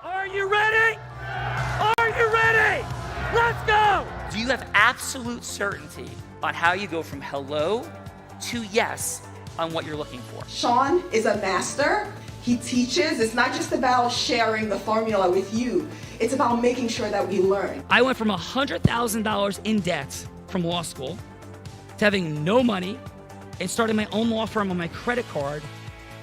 Are you ready? Are you ready? Let's go! Do you have absolute certainty on how you go from hello to yes on what you're looking for? Sean is a master. He teaches. It's not just about sharing the formula with you. It's about making sure that we learn. I went from $100,000 in debt from law school to having no money and starting my own law firm on my credit card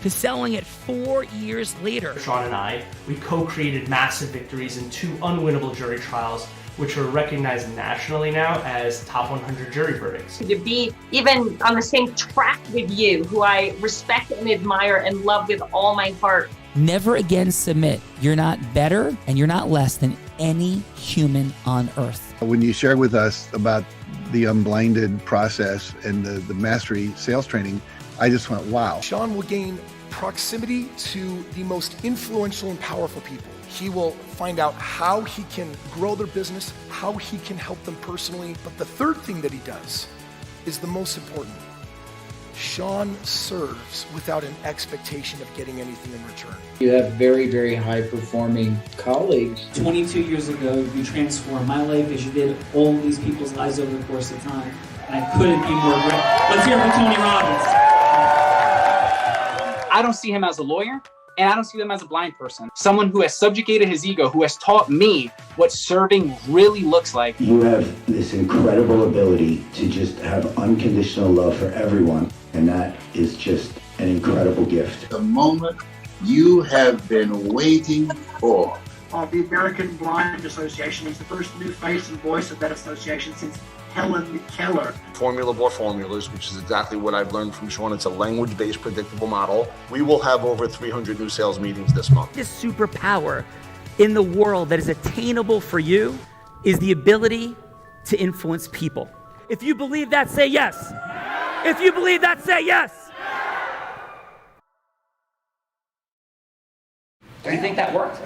to selling it 4 years later. Sean and I, we co-created massive victories in 2 unwinnable jury trials, which are recognized nationally now as top 100 jury verdicts. To be even on the same track with you, who I respect and admire and love with all my heart. Never again submit. You're not better and you're not less than any human on earth. When you shared with us about the Unblinded process and the mastery sales training, I just went, wow. Sean will gain proximity to the most influential and powerful people. He will find out how he can grow their business, how he can help them personally. But the third thing that he does is the most important. Sean serves without an expectation of getting anything in return. You have very, very high-performing colleagues. 22 years ago, you transformed my life as you did all these people's lives over the course of time. And I couldn't be more grateful. Let's hear it for Tony Robbins. I don't see him as a lawyer, and I don't see him as a blind person. Someone who has subjugated his ego, who has taught me what serving really looks like. You have this incredible ability to just have unconditional love for everyone, and that is just an incredible gift. The moment you have been waiting for. The American Blind Association is the first new face and voice of that association since Helen Keller. Formula for formulas, which is exactly what I've learned from Sean. It's a language-based predictable model. We will have over 300 new sales meetings this month. This superpower in the world that is attainable for you is the ability to influence people. If you believe that, say yes. If you believe that, say yes. Do you think that worked?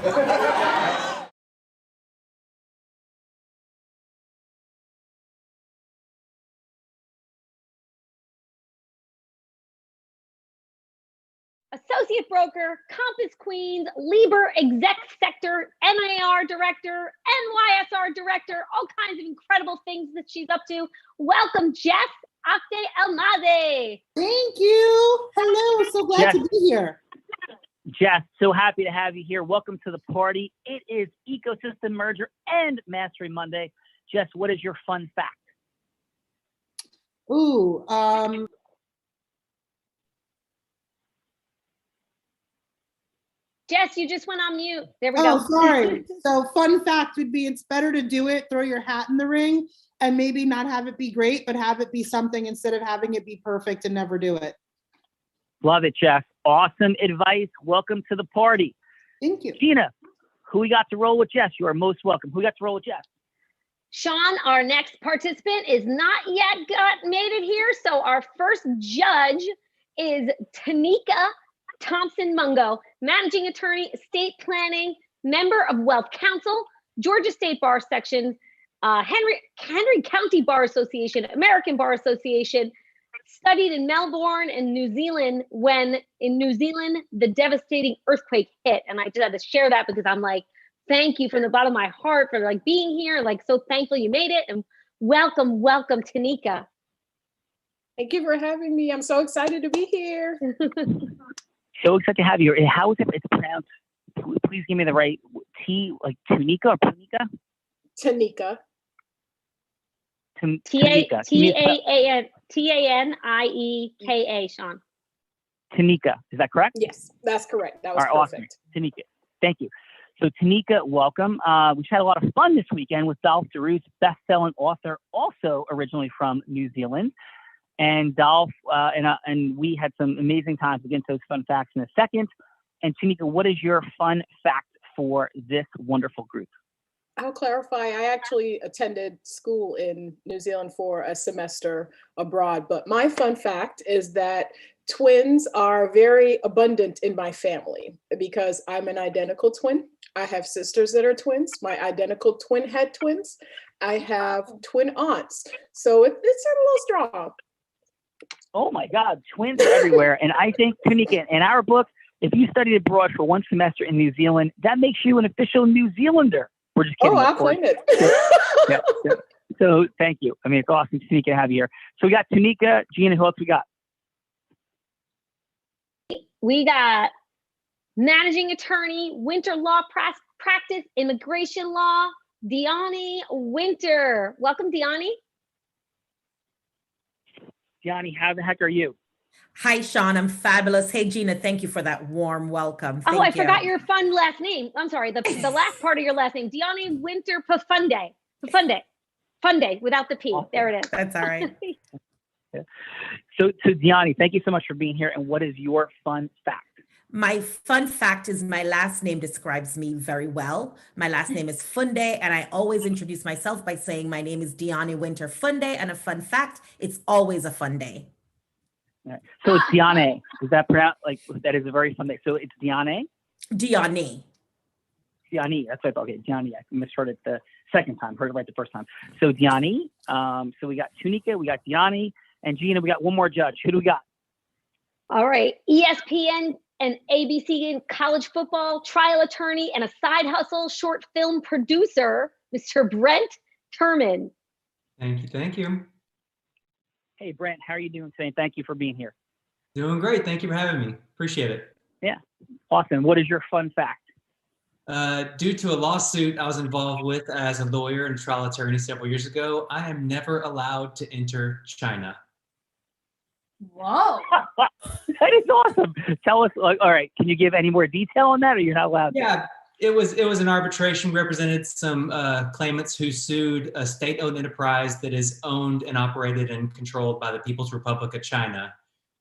Associate broker, Compass Queens, Lieber exec sector, NIR director, NYSR director, all kinds of incredible things that she's up to. Welcome, Jess Akte Almade. Thank you. Hello, so glad to be here. Jess, so happy to have you here. Welcome to the party. It is Ecosystem Merger and Mastery Monday. Jess, what is your fun fact? Ooh, Jess, you just went on mute. There we go. Oh, sorry. So fun fact would be it's better to do it, throw your hat in the ring, and maybe not have it be great, but have it be something instead of having it be perfect and never do it. Love it, Jess. Awesome advice. Welcome to the party. Thank you. Gina, who we got to roll with Jess? You are most welcome. Who we got to roll with Jess? Sean, our next participant is not yet made it here. So our first judge is Tanika Thompson Mungo, managing attorney, estate planning, member of Wealth Council, Georgia State Bar Section, Henry County Bar Association, American Bar Association, studied in Melbourne and New Zealand when in New Zealand, the devastating earthquake hit. And I just had to share that because I'm like, thank you from the bottom of my heart for like being here. Like, so thankful you made it. And welcome, Tanika. Thank you for having me. I'm so excited to be here. So excited to have you. How is it? It's pronounced. Please give me the right T, like Tunika or Punika? Tanika. T-A-N-I-E-K-A, Sean. Tanika, is that correct? Yes, that's correct. That was perfect. Awesome. Tanika, thank you. So Tanika, welcome. We've had a lot of fun this weekend with Dolph DeRoos, best-selling author, also originally from New Zealand. And Dolph and we had some amazing times. We'll get into those fun facts in a second. And Tanika, what is your fun fact for this wonderful group? I'll clarify. I actually attended school in New Zealand for a semester abroad. But my fun fact is that twins are very abundant in my family because I'm an identical twin. I have sisters that are twins. My identical twin had twins. I have twin aunts. So it's a little strong. Oh my God, twins are everywhere. And I think, Tanika, in our book, If you studied abroad for 1 semester in New Zealand, that makes you an official New Zealander. We're just kidding. Oh, I'll of course. claim it. Yeah. So thank you. I mean, it's awesome, Tanika, to have you here. So we got Tanika, Gina, who else we got? We got managing attorney, winter law practice, immigration law, Deani Winter. Welcome, Deani. Deani, how the heck are you? Hi, Sean. I'm fabulous. Hey, Gina, thank you for that warm welcome. Thank I you. forgot your fun last name. I'm sorry, the last part of your last name, Deani Winter Pafunde. Funde without the P. There it is. That's all right. Yeah. So Deani, thank you so much for being here. And what is your fun fact? My fun fact is my last name describes me very well. My last name is Funde, and I always introduce myself by saying my name is Deani Winter Funde, and a fun fact, it's always a fun day. Right. So it's Deani. Is that pronounced like that is a very fun day? So it's Deani? Deani. Deani. That's what I thought. Okay, Deani. I misheard it the second time. Heard it right the first time. So Deani. So we got Tanika, we got Deani, and Gina. We got one more judge. Who do we got? All right, ESPN and ABC in college football, trial attorney, and a side hustle short film producer, Mr. Brent Turman. Thank you. Thank you. Hey, Brent, how are you doing today? Thank you for being here. Doing great. Thank you for having me. Appreciate it. Yeah, awesome. What is your fun fact? Due to a lawsuit I was involved with as a lawyer and trial attorney several years ago, I am never allowed to enter China. Whoa. That is awesome. Tell us, all right, can you give any more detail on that, or you're not allowed to? Yeah, it was an arbitration. We represented some claimants who sued a state-owned enterprise that is owned and operated and controlled by the People's Republic of China.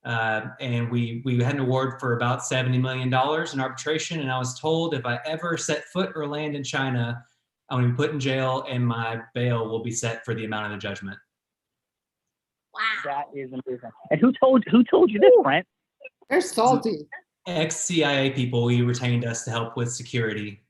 And we had an award for about $70 million in arbitration. And I was told if I ever set foot or land in China, I'm going to be put in jail and my bail will be set for the amount of the judgment. Wow. That is amazing. And who told you this, Brent? They're salty. Ex-CIA people, we retained us to help with security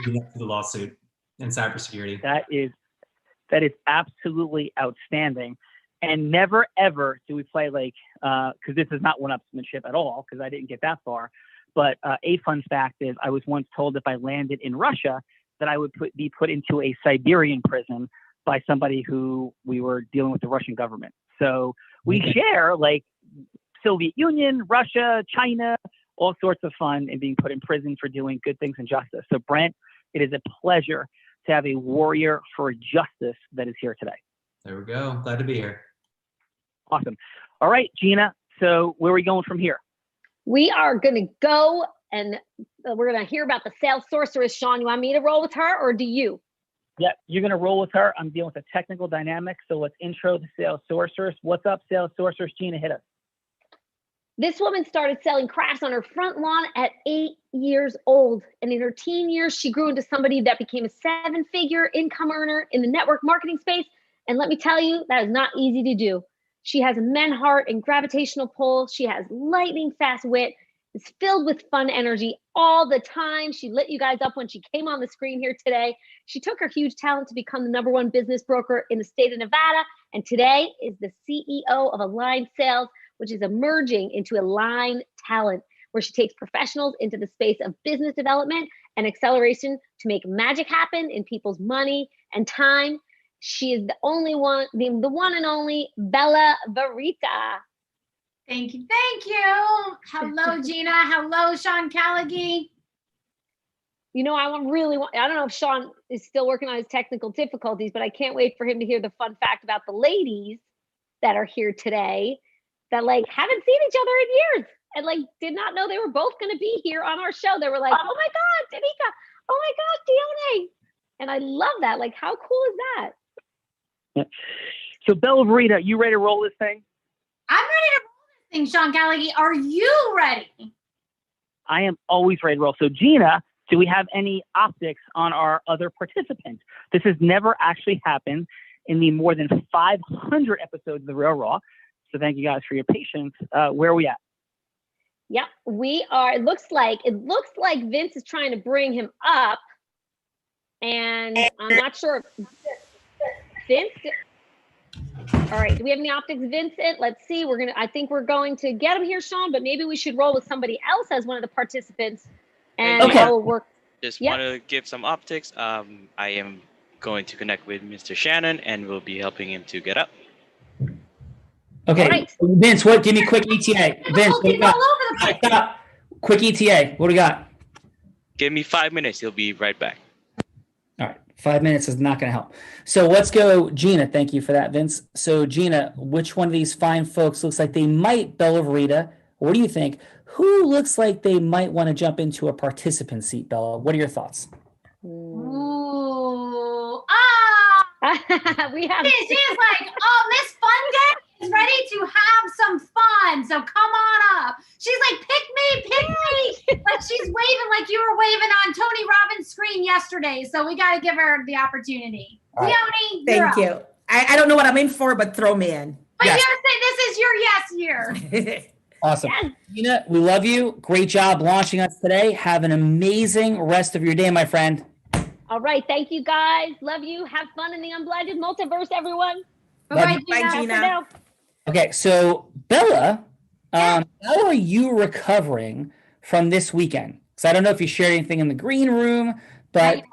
leading up to the lawsuit and cybersecurity. That is absolutely outstanding. And never ever do we play like, because this is not one-upsmanship at all, because I didn't get that far. But a fun fact is I was once told if I landed in Russia that I would be put into a Siberian prison by somebody who we were dealing with the Russian government. So we share like Soviet Union, Russia, China, all sorts of fun and being put in prison for doing good things and justice. So Brent, it is a pleasure to have a warrior for justice that is here today. There we go. Glad to be here. Awesome. All right, Gina. So where are we going from here? We are going to go and we're going to hear about the sales sorceress. Sean, you want me to roll with her or do you? Yeah, you're going to roll with her. I'm dealing with the technical dynamics. So let's intro the sales sorceress. What's up, sales sorceress? Gina, hit us. This woman started selling crafts on her front lawn at 8 years old. And in her teen years, she grew into somebody that became a 7-figure income earner in the network marketing space. And let me tell you, that is not easy to do. She has a men heart and gravitational pull. She has lightning fast wit. Is filled with fun energy all the time. She lit you guys up when she came on the screen here today. She took her huge talent to become the #1 business broker in the state of Nevada. And today is the CEO of Align Sales, which is emerging into Align Talent, where she takes professionals into the space of business development and acceleration to make magic happen in people's money and time. She is the one and only Bella Verita. Thank you. Thank you. Hello, Gina. Hello, Sean Callaghy. You know, I don't know if Sean is still working on his technical difficulties, but I can't wait for him to hear the fun fact about the ladies that are here today that like haven't seen each other in years and like did not know they were both going to be here on our show. They were like, oh my God, Tanika. Oh my God, Deone. And I love that. Like, how cool is that? Yeah. So Bella Verita, you ready to roll this thing? I'm ready to roll this thing, Sean Callaghy. Are you ready? I am always ready to roll. So Gina, do we have any optics on our other participants? This has never actually happened in the more than 500 episodes of The Real Raw. So thank you guys for your patience. Where are we at? Yep, we are. It looks like Vince is trying to bring him up. And I'm not sure if Vince. All right. Do we have any optics, Vincent? Let's see. I think we're going to get him here, Sean, but maybe we should roll with somebody else as one of the participants. And I'll work. Just want to give some optics. I am going to connect with Mr. Shannon and we'll be helping him to get up. Okay, right. Vince, give me quick ETA. Vince, what do you got? All over the place. Stop. Quick ETA. What do we got? Give me 5 minutes. He'll be right back. All right. 5 minutes is not going to help. So let's go, Gina. Thank you for that, Vince. So Gina, which one of these fine folks looks like they might, Bella Verita? What do you think? Who looks like they might want to jump into a participant seat, Bella? What are your thoughts? Ooh. We have. She's like, oh, Miss Fun Day is ready to have some fun. So come on up. She's like, pick me. Like she's waving like you were waving on Tony Robbins' screen yesterday. So we got to give her the opportunity. Right. Leonie, Thank you. I don't know what I'm in for, but throw me in. But Yes. you're saying this is your yes year. Awesome. Gina, we love you. Great job launching us today. Have an amazing rest of your day, my friend. All right. Thank you, guys. Love you. Have fun in the Unblinded multiverse, everyone. Bye-bye, Bye, Gina. Okay, so Bella, how are you recovering from this weekend? So I don't know if you shared anything in the green room, but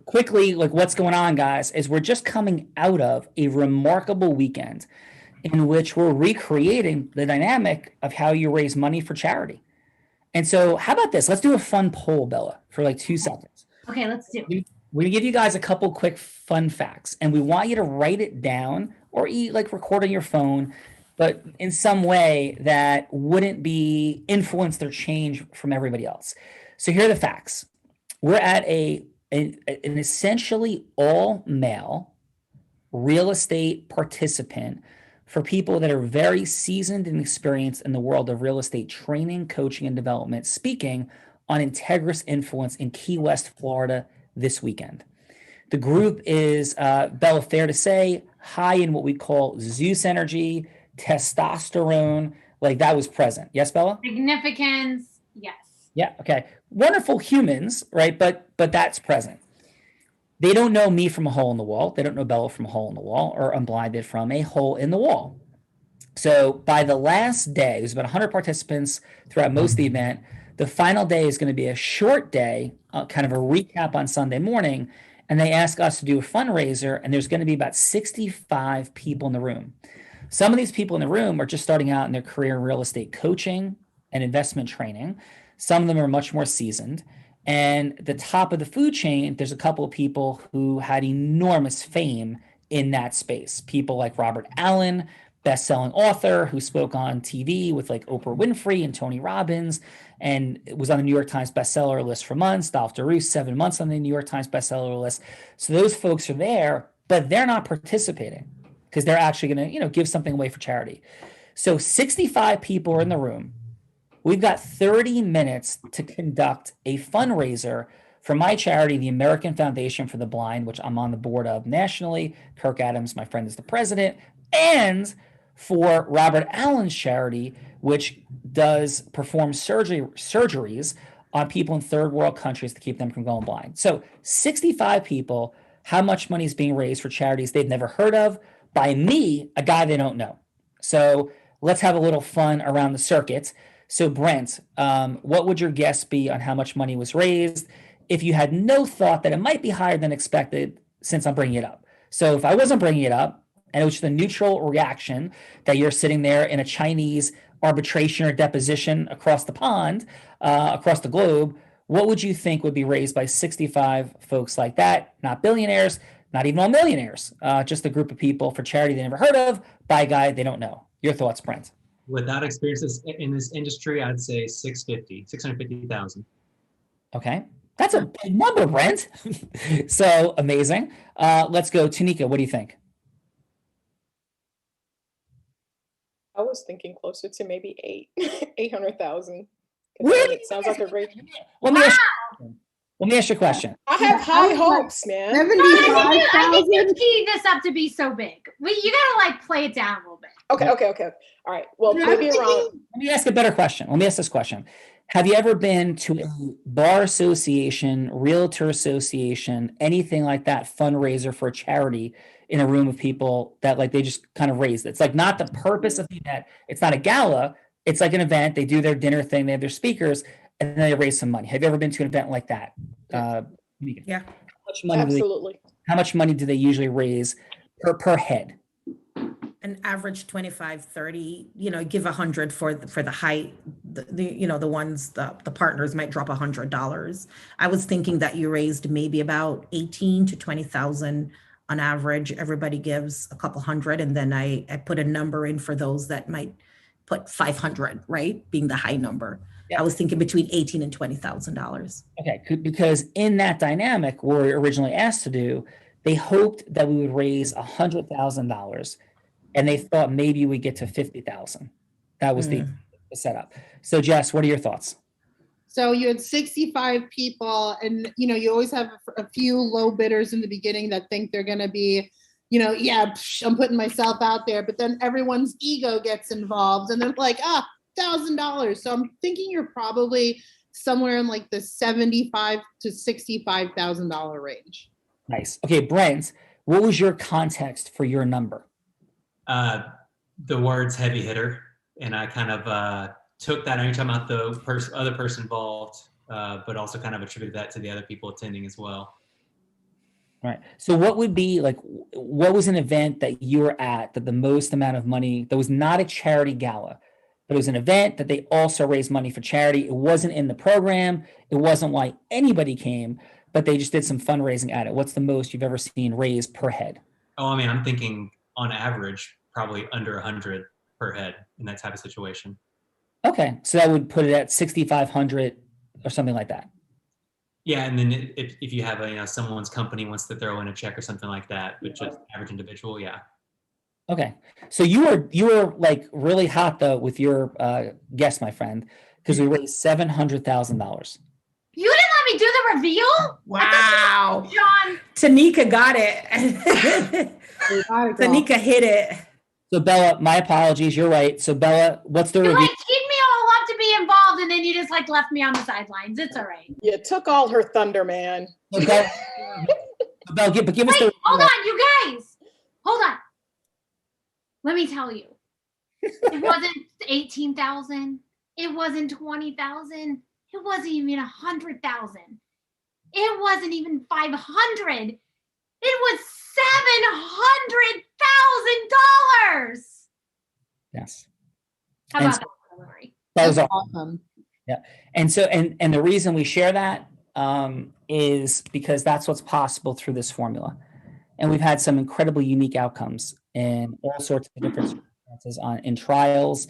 quickly, like what's going on, guys, is we're just coming out of a remarkable weekend in which we're recreating the dynamic of how you raise money for charity. And so how about this? Let's do a fun poll, Bella, for like 2 seconds. Okay, let's do it. We're gonna give you guys a couple quick fun facts, and we want you to write it down or record on your phone, but in some way that wouldn't be influenced or change from everybody else. So here are the facts. We're at an essentially all male real estate participant for people that are very seasoned and experienced in the world of real estate training, coaching, and development, speaking on Integris Influence in Key West, Florida this weekend. The group is, Bella, fair to say, high in what we call Zeus energy, testosterone, like that was present. Yes, Bella? Significance, yes. Yeah, okay. Wonderful humans, right? But that's present. They don't know me from a hole in the wall. They don't know Bella from a hole in the wall or Unblinded from a hole in the wall. So by the last day, there's about 100 participants throughout most of the event. The final day is going to be a short day, kind of a recap on Sunday morning. And they ask us to do a fundraiser, and there's going to be about 65 people in the room. Some of these people in the room are just starting out in their career in real estate coaching and investment training. Some of them are much more seasoned. And at the top of the food chain, there's a couple of people who had enormous fame in that space. People like Robert Allen, best-selling author who spoke on TV with like Oprah Winfrey and Tony Robbins, and was on the New York Times bestseller list for months. Dolph DeRoos, 7 months on the New York Times bestseller list. So those folks are there, but they're not participating because they're actually going to, give something away for charity. So 65 people are in the room. We've got 30 minutes to conduct a fundraiser for my charity, the American Foundation for the Blind, which I'm on the board of nationally. Kirk Adams, my friend, is the president, and for Robert Allen's charity, which does perform surgeries on people in third world countries to keep them from going blind. So 65 people, how much money is being raised for charities they've never heard of by me, a guy they don't know. So let's have a little fun around the circuit. So Brent, what would your guess be on how much money was raised if you had no thought that it might be higher than expected since I'm bringing it up? So if I wasn't bringing it up, and it was just a neutral reaction that you're sitting there in a Chinese arbitration or deposition across the pond, across the globe, what would you think would be raised by 65 folks like that? Not billionaires, not even all millionaires, just a group of people for charity they never heard of by a guy they don't know. Your thoughts, Brent? Without experiences in this industry, I'd say 650,000. Okay. That's a big number, Brent. So amazing. Let's go. Tanika, what do you think? I was thinking closer to maybe 800,000. Really? It sounds like a great. Let me ask you a question. I have high hopes, man. I think you keyed this up to be so big. You gotta play it down a little bit. Okay. All right. Well, maybe you're wrong. Let me ask a better question. Let me ask this question. Have you ever been to a bar association, realtor association, anything like that fundraiser for a charity in a room of people that like they just kind of raised it. It's like not the purpose of the event. It's not a gala. It's like an event. They do their dinner thing. They have their speakers, and then they raise some money. Have you ever been to an event like that? Yeah. Absolutely. How much money do they usually raise per head? An average 25, 30, give 100 for the height, the ones, the partners might drop $100. I was thinking that you raised maybe about 18 to 20,000 on average. Everybody gives a couple hundred. And then I put a number in for those that might put 500, right? Being the high number. Yeah. I was thinking between $18,000 and $20,000. Okay. Because in that dynamic, what we were originally asked to do, they hoped that we would raise $100,000. And they thought maybe we get to 50,000. That was the setup. So Jess, what are your thoughts? So you had 65 people, and you always have a few low bidders in the beginning that think they're going to be, I'm putting myself out there, but then everyone's ego gets involved, and they're like, $1,000. So I'm thinking you're probably somewhere in like the $75,000 to $65,000 range. Nice. Okay, Brent, what was your context for your number? The words heavy hitter, and I kind of took that. I know you're talking about the other person involved, but also kind of attributed that to the other people attending as well. Right. So what would be like, what was an event that you were at that the most amount of money, that was not a charity gala, but it was an event that they also raised money for charity. It wasn't in the program. It wasn't why anybody came, but they just did some fundraising at it. What's the most you've ever seen raised per head? Oh, I mean, I'm thinking on average, probably under 100 per head in that type of situation. Okay. So that would put it at 6,500 or something like that. Yeah. And then if you have someone's company wants to throw in a check or something like that, but just average individual. Yeah. Okay. So you were like really hot though with your guess, my friend, because we raised $700,000. You didn't let me do the reveal? Wow. John. Tanika got it. Tanika hit it. So Bella, my apologies. You're right. So Bella, what's the review? You teed me all up to be involved, and then you just left me on the sidelines. It's all right. You took all her thunder, man. So Bella, give us the. Hold on, you guys. Hold on. Let me tell you. It wasn't 18,000. It wasn't 20,000. It wasn't even 100,000. It wasn't even 500. It was $700,000. Yes. How about that, Hillary? That was awesome. Yeah. And so, and the reason we share that is because that's what's possible through this formula. And we've had some incredibly unique outcomes in all sorts of different circumstances in trials,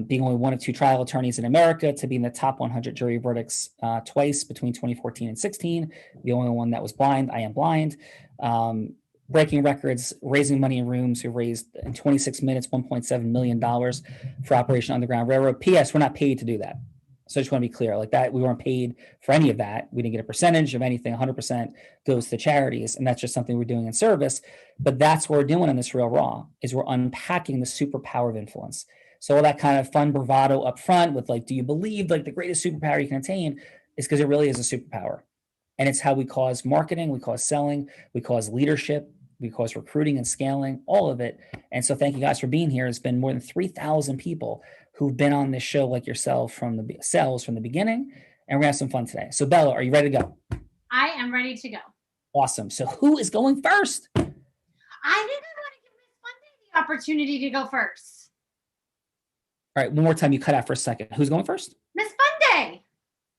being only one of two trial attorneys in America to be in the top 100 jury verdicts twice between 2014 and 16. The only one that was blind, I am blind. Breaking records, raising money in rooms. We raised in 26 minutes, $1.7 million for Operation Underground Railroad. P.S. We're not paid to do that. So I just want to be clear, like that, we weren't paid for any of that. We didn't get a percentage of anything. 100% goes to charities. And that's just something we're doing in service. But that's what we're doing on this Real Raw, is we're unpacking the superpower of influence. So all that kind of fun bravado up front with like, do you believe like the greatest superpower you can attain is because it really is a superpower. And it's how we cause marketing, we cause selling, we cause leadership, we cause recruiting and scaling, all of it. And so thank you guys for being here. It's been more than 3,000 people who've been on this show like yourself from the beginning. And we're gonna have some fun today. So Bella, are you ready to go? I am ready to go. Awesome. So who is going first? I think I'm going to give Miss Monday the opportunity to go first. All right, one more time, you cut out for a second. Who's going first? Miss Monday.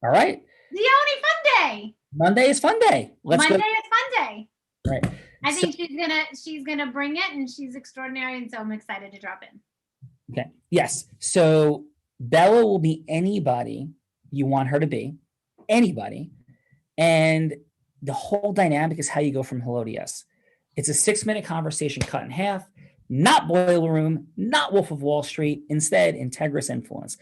All right. The only fun day. Monday is fun day. Monday is fun day. All right. I think she's gonna bring it, and she's extraordinary, and so I'm excited to drop in. Okay. Yes. So Bella will be anybody you want her to be, anybody. And the whole dynamic is how you go from hello to yes. It's a 6-minute conversation cut in half, not Boiler Room, not Wolf of Wall Street, instead integrous influence.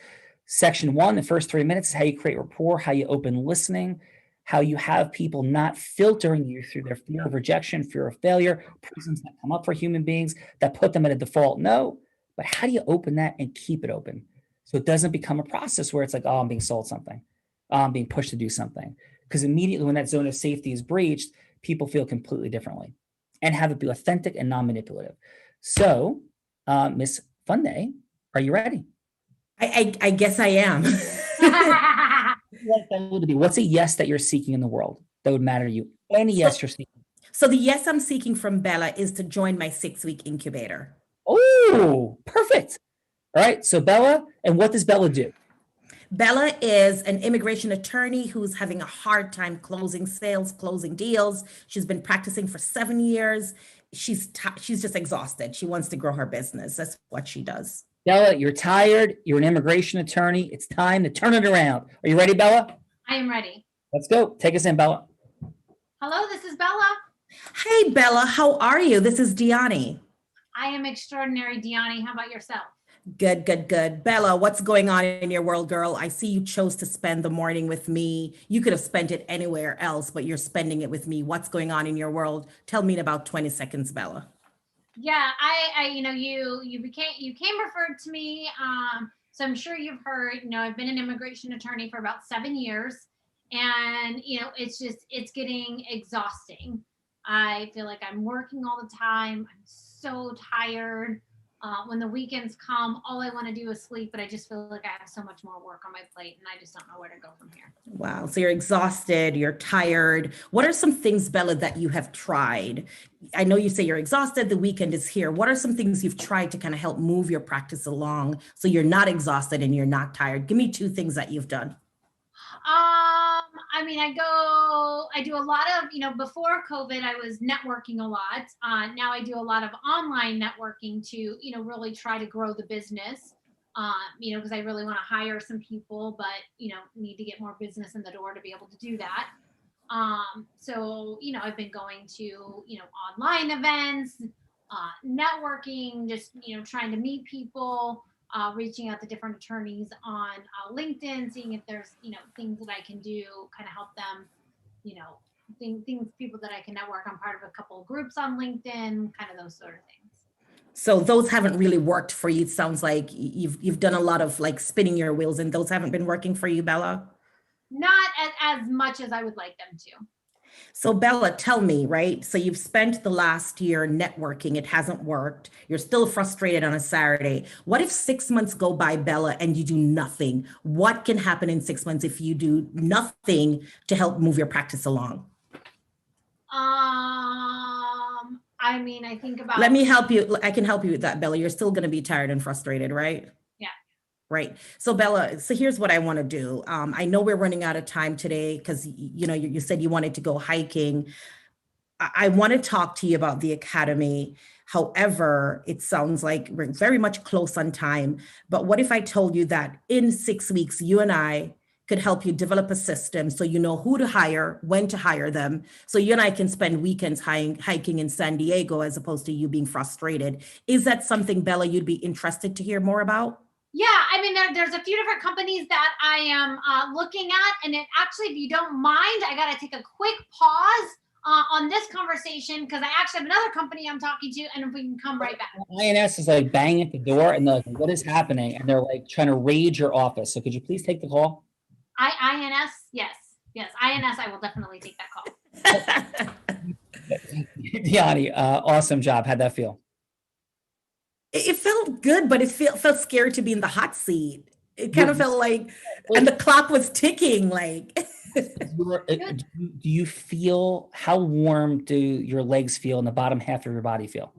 Section 1, the first 3 minutes is how you create rapport, how you open listening, how you have people not filtering you through their fear of rejection, fear of failure, prisms that come up for human beings that put them at a default no. But how do you open that and keep it open so it doesn't become a process where it's like, oh, I'm being sold something. Oh, I'm being pushed to do something. Because immediately when that zone of safety is breached, people feel completely differently. and have it be authentic and non-manipulative. So, Miss Funday, are you ready? I guess I am. What's a yes that you're seeking in the world that would matter to you? Any yes you're seeking. So the yes I'm seeking from Bella is to join my 6-week incubator. Oh, perfect. All right. So Bella, and what does Bella do? Bella is an immigration attorney who's having a hard time closing sales, closing deals. She's been practicing for 7 years. She's just exhausted. She wants to grow her business. That's what she does. Bella, you're tired. You're an immigration attorney. It's time to turn it around. Are you ready, Bella? I am ready. Let's go. Take us in, Bella. Hello, this is Bella. Hey, Bella. How are you? This is Diani. I am extraordinary, Diani. How about yourself? Good, good, good. Bella, what's going on in your world, girl? I see you chose to spend the morning with me. You could have spent it anywhere else, but you're spending it with me. What's going on in your world? Tell me in about 20 seconds, Bella. Yeah, you came referred to me. So I'm sure you've heard, I've been an immigration attorney for about 7 years, and it's getting exhausting. I feel like I'm working all the time. I'm so tired. When the weekends come, all I want to do is sleep, but I just feel like I have so much more work on my plate and I just don't know where to go from here. Wow. So you're exhausted, you're tired. What are some things, Bella, that you have tried? I know you say you're exhausted, the weekend is here. What are some things you've tried to kind of help move your practice along so you're not exhausted and you're not tired? Give me 2 things that you've done. I do a lot of, before COVID, I was networking a lot. Now I do a lot of online networking to, really try to grow the business, because I really want to hire some people, but, need to get more business in the door to be able to do that. So, I've been going to, online events, networking, just, trying to meet people. Reaching out to different attorneys on LinkedIn, seeing if there's, things that I can do, kind of help them, people that I can network. I'm part of a couple of groups on LinkedIn, kind of those sort of things. So those haven't really worked for you. It sounds like you've done a lot of like spinning your wheels and those haven't been working for you, Bella? Not as much as I would like them to. So Bella, tell me, right? So you've spent the last year networking. It hasn't worked. You're still frustrated on a Saturday. What if 6 months go by, Bella, and you do nothing? What can happen in 6 months if you do nothing to help move your practice along? I think about... Let me help you. I can help you with that, Bella. You're still going to be tired and frustrated, right? Yeah. Right. So Bella, so here's what I want to do. I know we're running out of time today because, you said you wanted to go hiking. I want to talk to you about the Academy. However, it sounds like we're very much close on time. But what if I told you that in 6 weeks, you and I could help you develop a system so you know who to hire, when to hire them. So you and I can spend weekends hiking in San Diego as opposed to you being frustrated. Is that something, Bella, you'd be interested to hear more about? Yeah, there's a few different companies that I am looking at. And actually, if you don't mind, I got to take a quick pause on this conversation because I actually have another company I'm talking to, and if we can come right back. INS is like banging at the door and they're like, what is happening? And they're like trying to raid your office. So could you please take the call? INS? Yes. INS, I will definitely take that call. Diani, awesome job. How'd that feel? It felt good, but it felt scary to be in the hot seat. It kind of felt like, and the clock was ticking like. Do you feel, how warm do your legs feel and the bottom half of your body feel?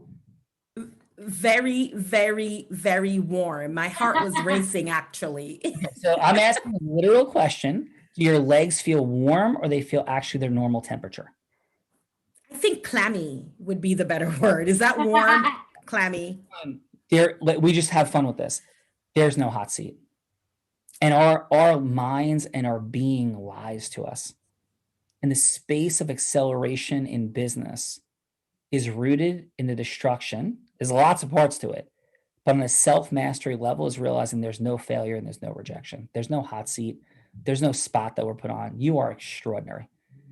Very, very, very warm. My heart was racing actually. So I'm asking a literal question. Do your legs feel warm or they feel actually their normal temperature? I think clammy would be the better word. Is that warm? Clammy. We just have fun with this. There's no hot seat. And our minds and our being lies to us. And the space of acceleration in business is rooted in the destruction. There's lots of parts to it. But on a self-mastery level is realizing there's no failure and there's no rejection. There's no hot seat. There's no spot that we're put on. You are extraordinary.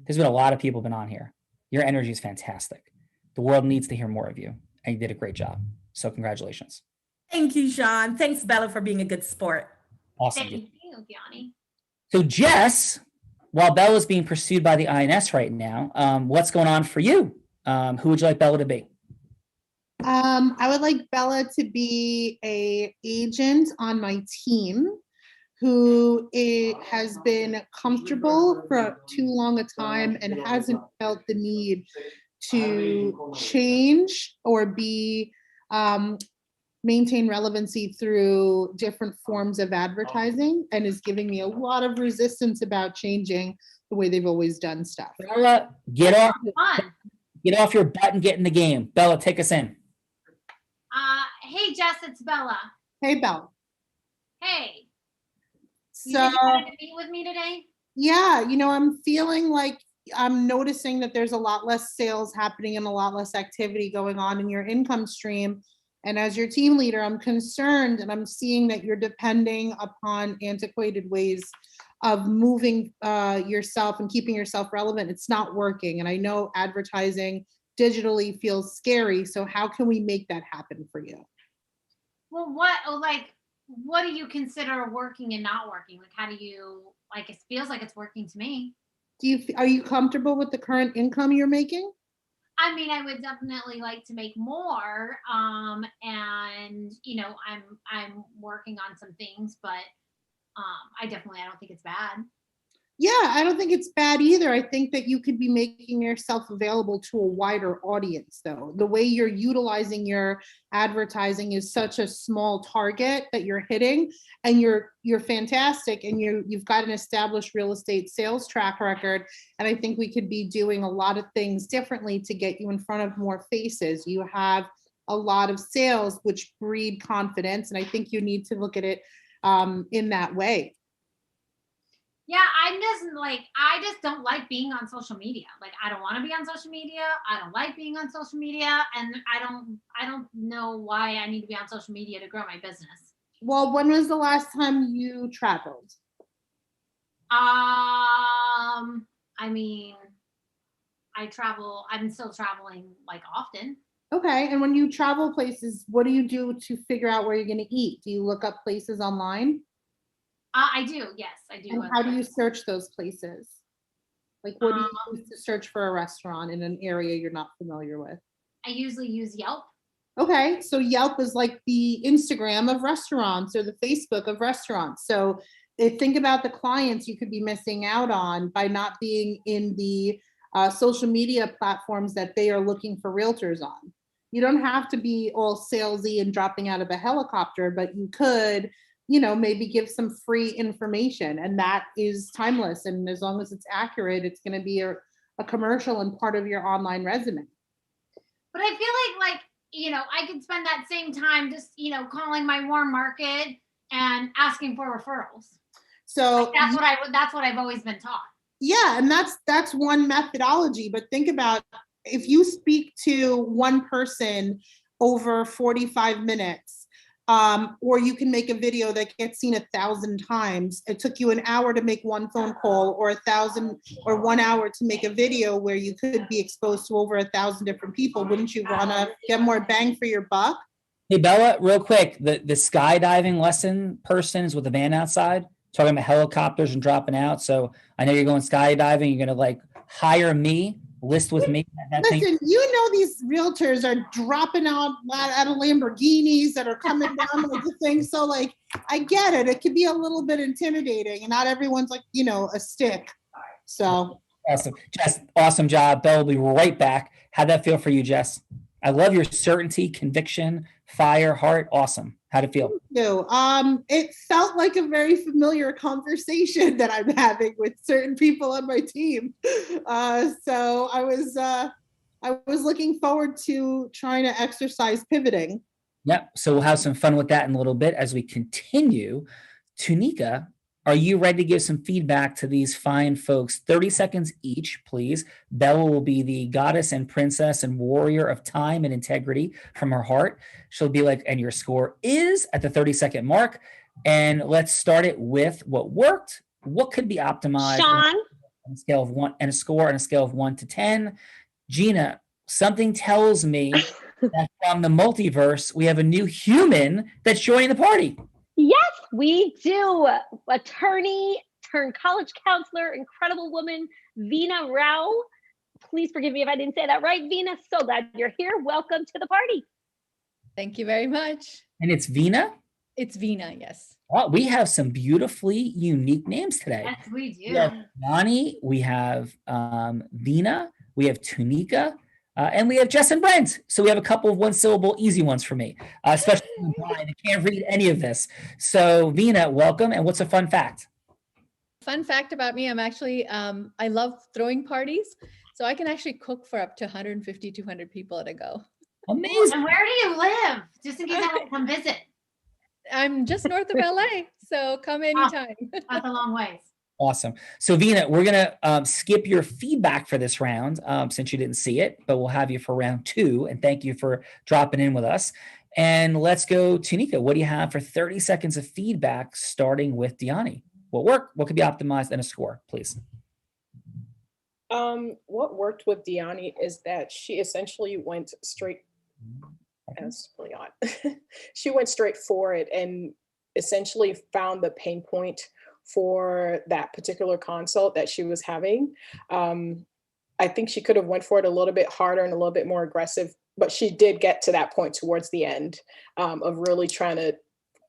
There's been a lot of people been on here. Your energy is fantastic. The world needs to hear more of you. And you did a great job. So congratulations. Thank you, Sean. Thanks, Bella, for being a good sport. Awesome. Thank you, Diani. So Jess, while Bella's being pursued by the INS right now, what's going on for you? Who would you like Bella to be? I would like Bella to be a agent on my team who has been comfortable for too long a time and hasn't felt the need to change or be maintain relevancy through different forms of advertising, and is giving me a lot of resistance about changing the way they've always done stuff. Bella, get off your butt and get in the game. Bella, take us in. Hey Jess, it's Bella. Hey Bella. Hey. You So said you wanted to meet with me today? yeah, I'm feeling like I'm noticing that there's a lot less sales happening and a lot less activity going on in your income stream. And as your team leader, I'm concerned, and I'm seeing that you're depending upon antiquated ways of moving yourself and keeping yourself relevant. It's not working. And I know advertising digitally feels scary. So how can we make that happen for you? Well, what do you consider working and not working? Like, how do you, like, it feels like it's working to me. Are you comfortable with the current income you're making? I mean, I would definitely like to make more. And I'm working on some things, but I don't think it's bad. Yeah, I don't think it's bad either. I think that you could be making yourself available to a wider audience, though. The way you're utilizing your advertising is such a small target that you're hitting, and you're fantastic, and you've got an established real estate sales track record. And I think we could be doing a lot of things differently to get you in front of more faces. You have a lot of sales, which breed confidence, and I think you need to look at it in that way. Yeah, I just don't like being on social media. Like, I don't want to be on social media. I don't like being on social media, and I don't know why I need to be on social media to grow my business. Well, when was the last time you traveled? I mean, I'm still traveling like often. Okay, and when you travel places, what do you do to figure out where you're going to eat? Do you look up places online? I do, yes, I do. And how do you search those places? Like, what do you use to search for a restaurant in an area you're not familiar with? I usually use Yelp. Okay, so Yelp is like the Instagram of restaurants or the Facebook of restaurants. So think about the clients you could be missing out on by not being in the social media platforms that they are looking for realtors on. You don't have to be all salesy and dropping out of a helicopter, but you could maybe give some free information, and that is timeless. And as long as it's accurate, it's going to be a commercial and part of your online resume. But I feel like, I could spend that same time just, calling my warm market and asking for referrals. So that's what I've always been taught. Yeah. And that's one methodology, but think about if you speak to one person over 45 minutes, or you can make a video that gets seen 1,000 times. It took you an hour to make one phone call, or 1,000 or 1 hour to make a video where you could be exposed to over 1,000 different people. Wouldn't you want to get more bang for your buck? Hey, Bella, real quick, the skydiving lesson person is with the van outside talking about helicopters and dropping out. So I know you're going skydiving. You're going to hire me, list with me. Listen, these realtors are dropping out of Lamborghinis that are coming down like the thing. So I get it. It could be a little bit intimidating, and not everyone's a stick. So awesome. Jess, awesome job. Bella will be right back. How'd that feel for you, Jess? I love your certainty, conviction, fire, heart. Awesome. How'd it feel? It felt like a very familiar conversation that I'm having with certain people on my team. So I was looking forward to trying to exercise pivoting. Yep. So we'll have some fun with that in a little bit as we continue. Tunika, are you ready to give some feedback to these fine folks? 30 seconds each, please. Bella will be the goddess and princess and warrior of time and integrity from her heart. She'll be like, and your score is at the 30-second mark. And let's start it with what worked, what could be optimized. Sean? On a scale of 1 and a score on a scale of 1 to 10. Gina, something tells me that from the multiverse, we have a new human that's joining the party. Yes, we do. Attorney turned college counselor, incredible woman, Veena Rao. Please forgive me if I didn't say that right. Vina, so glad you're here. Welcome to the party. Thank you very much. And it's Vina? It's Vina, yes. Oh, we have some beautifully unique names today. Yes, we do. We have Yanni, we have Vina, we have Tunika, and we have Jess and Brent. So we have a couple of one-syllable easy ones for me, especially I can't read any of this. So Vina, welcome. And what's a fun fact? Fun fact about me, I'm actually, I love throwing parties. So I can actually cook for up to 150, 200 people at a go. Amazing. And where do you live? Just in case I want to come visit. I'm just north of LA, so come anytime. That's a long ways. Awesome. So Vina, we're going to skip your feedback for this round since you didn't see it, but we'll have you for round 2. And thank you for dropping in with us. And let's go to Nika. What do you have for 30 seconds of feedback starting with Diani? What worked? What could be optimized, and a score, please? What worked with Diani is that she essentially went straight. That's really odd. She went straight for it and essentially found the pain point for that particular consult that she was having. I think she could have went for it a little bit harder and a little bit more aggressive, but she did get to that point towards the end of really trying to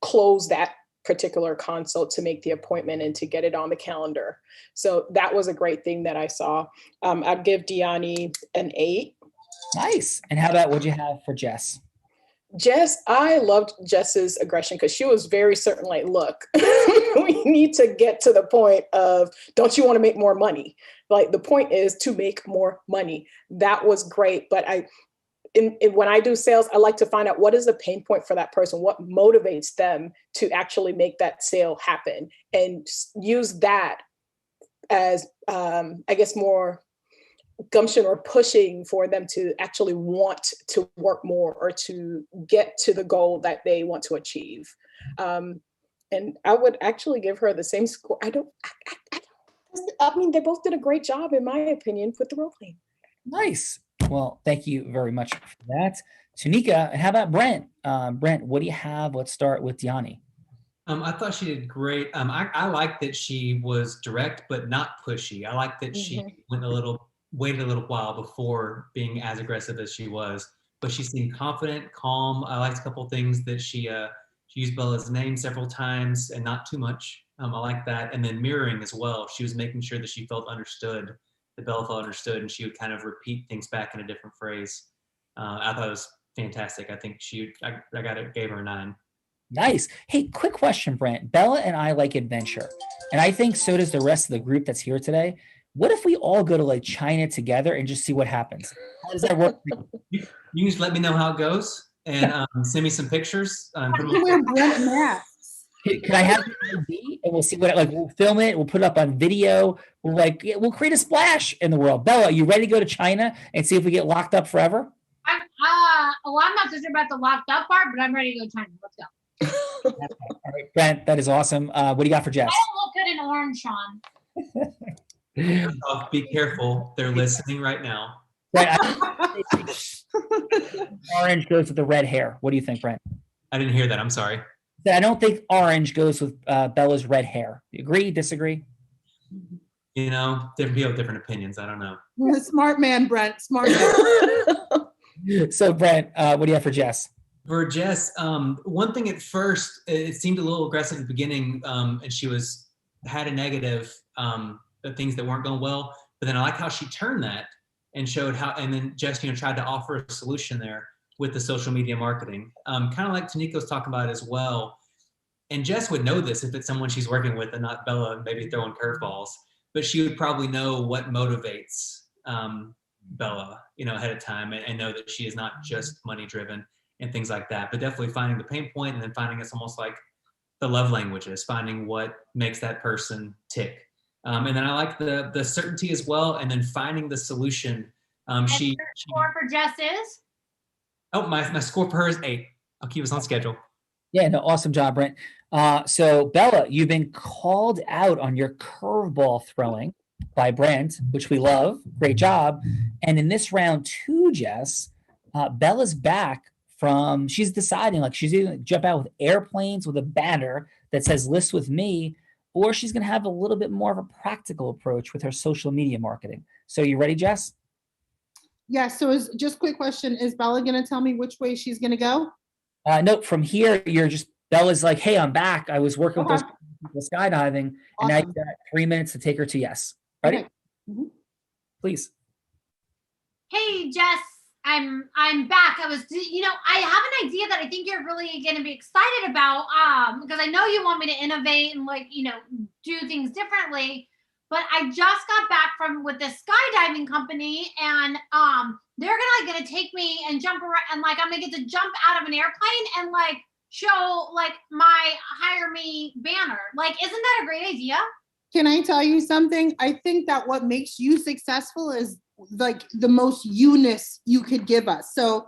close that particular consult to make the appointment and to get it on the calendar. So that was a great thing that I saw. I'd give Diani an 8. Nice. And how about what you have for Jess? Jess, I loved Jess's aggression because she was very certain, like, look, we need to get to the point of, don't you want to make more money? Like, the point is to make more money. That was great. But when I do sales, I like to find out what is the pain point for that person, what motivates them to actually make that sale happen, and use that as, I guess, more gumption or pushing for them to actually want to work more or to get to the goal that they want to achieve. And I would actually give her the same score. I mean, they both did a great job, in my opinion, with the role play. Nice. Well, thank you very much for that. Tunika, and how about Brent? Brent, what do you have? Let's start with Diani. I thought she did great. I like that she was direct, but not pushy. I like that she waited a little while before being as aggressive as she was, but she seemed confident, calm. I liked a couple things that she used Bella's name several times and not too much. I like that. And then mirroring as well. She was making sure that she felt understood, that Bella felt understood, and she would kind of repeat things back in a different phrase. I thought it was fantastic. I think gave her a 9. Nice. Hey, quick question, Brent. Bella and I like adventure, and I think so does the rest of the group that's here today. What if we all go to like China together and just see what happens? How does that work? You can just let me know how it goes and send me some pictures. Wear Brent masks. Can I have your ID and we'll see what, like, we'll film it, we'll put it up on video, we'll create a splash in the world. Bella, are you ready to go to China and see if we get locked up forever? I'm not so sure about the locked up part, but I'm ready to go to China. Let's go. All right, Brent, that is awesome. What do you got for Jess? I don't look good in orange, Sean. Be careful. They're listening right now. Right, orange goes with the red hair. What do you think, Brent? I didn't hear that. I'm sorry. I don't think orange goes with Bella's red hair. Agree? Disagree? You know, people have different opinions. I don't know. Smart man, Brent. Smart man. So, Brent, what do you have for Jess? For Jess, one thing at first, it seemed a little aggressive at the beginning, and she had a negative, things that weren't going well. But then I like how she turned that and showed how, and then Jess, tried to offer a solution there with the social media marketing. Kind of like Tanika was talking about as well. And Jess would know this if it's someone she's working with and not Bella, maybe throwing curveballs. But she would probably know what motivates Bella, ahead of time, and know that she is not just money driven and things like that. But definitely finding the pain point and then finding it's almost like the love languages, finding what makes that person tick. And then I like the certainty as well, and then finding the solution. She score for Jess is? Oh, my score for her is 8. I'll keep us on schedule. Yeah, no, awesome job, Brent. So Bella, you've been called out on your curveball throwing by Brent, which we love. Great job. And in this round 2, Jess, Bella's back from, she's deciding, like, she's either going to jump out with airplanes with a banner that says list with me, or she's going to have a little bit more of a practical approach with her social media marketing. So you ready, Jess? Yeah, so just quick question, is Bella gonna tell me which way she's gonna go? No, from here, Bella's like, hey, I'm back. I was working with Okay. those people skydiving, and now Awesome. you got 3 minutes to take her to yes. Ready? Okay. Mhm. Please. Hey, Jess, I'm back. I have an idea that I think you're really going to be excited about, because I know you want me to innovate and do things differently. But I just got back with this skydiving company, and they're gonna take me and jump around, and I'm gonna get to jump out of an airplane and show my hire me banner. Isn't that a great idea? Can I tell you something? I think that what makes you successful is the most you-ness you could give us. So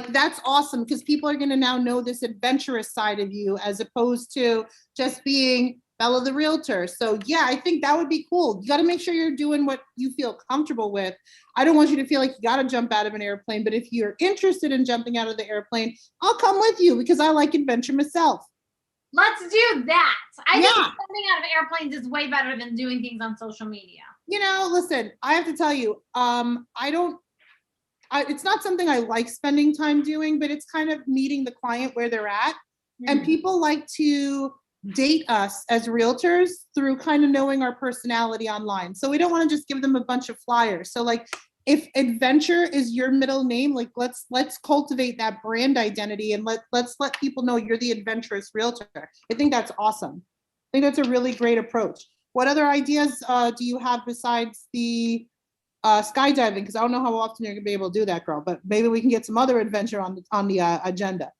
that's awesome, because people are going to now know this adventurous side of you as opposed to just being Bella the realtor. So yeah, I think that would be cool. You got to make sure you're doing what you feel comfortable with. I don't want you to feel like you got to jump out of an airplane, but if you're interested in jumping out of the airplane, I'll come with you because I like adventure myself. Let's do that. I think jumping out of airplanes is way better than doing things on social media. Listen, I have to tell you, it's not something I like spending time doing, but it's kind of meeting the client where they're at. And people like to date us as realtors through kind of knowing our personality online. So we don't want to just give them a bunch of flyers. So if adventure is your middle name, let's cultivate that brand identity, and let's let people know you're the adventurous realtor. I think that's awesome. I think that's a really great approach. What other ideas do you have besides the skydiving? Because I don't know how often you're gonna be able to do that, girl, but maybe we can get some other adventure on the agenda.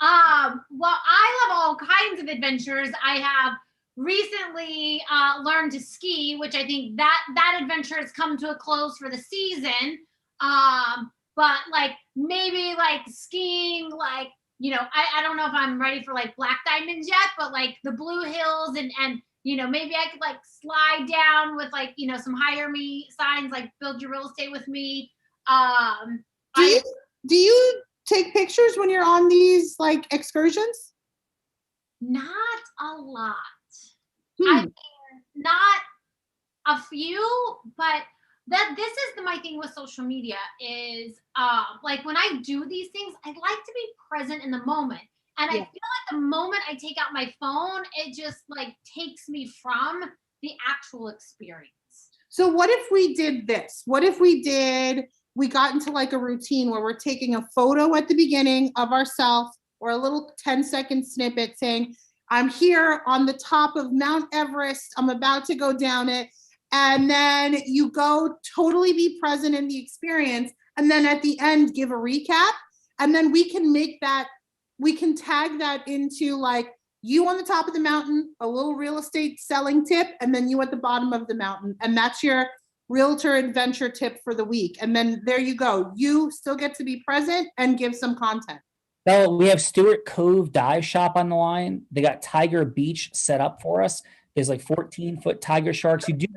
Well, I love all kinds of adventures. I have recently learned to ski, which I think that adventure has come to a close for the season. But maybe skiing, I don't know if I'm ready for Black Diamonds yet, but the Blue Hills and maybe I could slide down with some hire me signs, build your real estate with me. Do you take pictures when you're on these excursions? Not a lot. I mean, not a few, but this is my thing with social media is when I do these things, I like to be present in the moment. And I feel like the moment I take out my phone, it just takes me from the actual experience. So what if we did this? What if we got into a routine where we're taking a photo at the beginning of ourselves or a little 10-second snippet saying, I'm here on the top of Mount Everest, I'm about to go down it. And then you go totally be present in the experience. And then at the end, give a recap. And then we can tag that into you on the top of the mountain, a little real estate selling tip, and then you at the bottom of the mountain. And that's your realtor adventure tip for the week. And then there you go. You still get to be present and give some content. Bella, we have Stewart Cove Dive Shop on the line. They got Tiger Beach set up for us. There's 14-foot tiger sharks. You do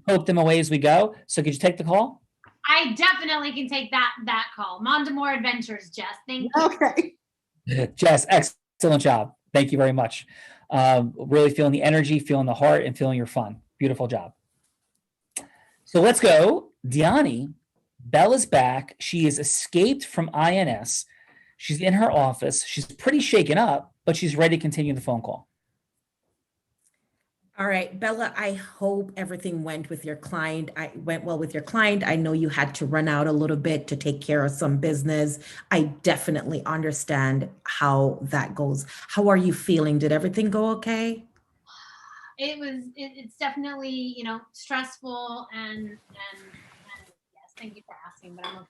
poke them away as we go. So could you take the call? I definitely can take that call. On to more adventures, Jess. Thank you. Okay. Jess, excellent job. Thank you very much. Really feeling the energy, feeling the heart, and feeling your fun. Beautiful job. So let's go. Diani, Bella's back. She has escaped from INS. She's in her office. She's pretty shaken up, but she's ready to continue the phone call. All right, Bella, I hope everything went with your client. Went well with your client. I know you had to run out a little bit to take care of some business. I definitely understand how that goes. How are you feeling? Did everything go okay? It's definitely, stressful and yes, thank you for asking, but I'm okay.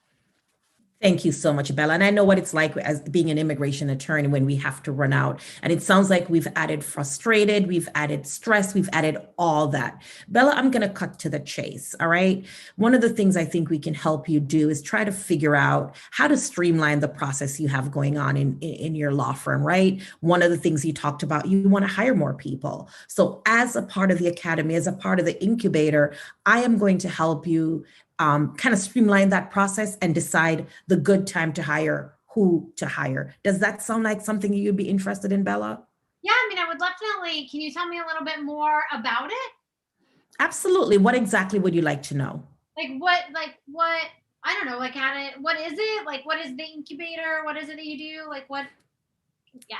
Thank you so much, Bella. And I know what it's like as being an immigration attorney when we have to run out. And it sounds like we've added frustrated, we've added stress, we've added all that. Bella, I'm going to cut to the chase. All right. One of the things I think we can help you do is try to figure out how to streamline the process you have going on in your law firm, right? One of the things you talked about, you want to hire more people. So as a part of the academy, as a part of the incubator, I am going to help you kind of streamline that process and decide the good time to hire, who to hire. Does that sound like something you'd be interested in, Bella? Yeah, I mean, I would definitely. Can you tell me a little bit more about it? Absolutely. What exactly would you like to know? What I don't know, like what is it? Like, what is the incubator? What is it that you do? Like what? Yeah.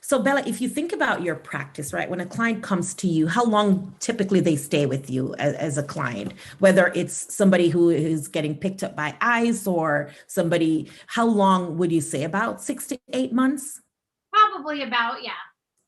So Bella, if you think about your practice, right, when a client comes to you, how long typically they stay with you as a client, whether it's somebody who is getting picked up by ICE or somebody, how long would you say? About 6 to 8 months? Probably about, yeah.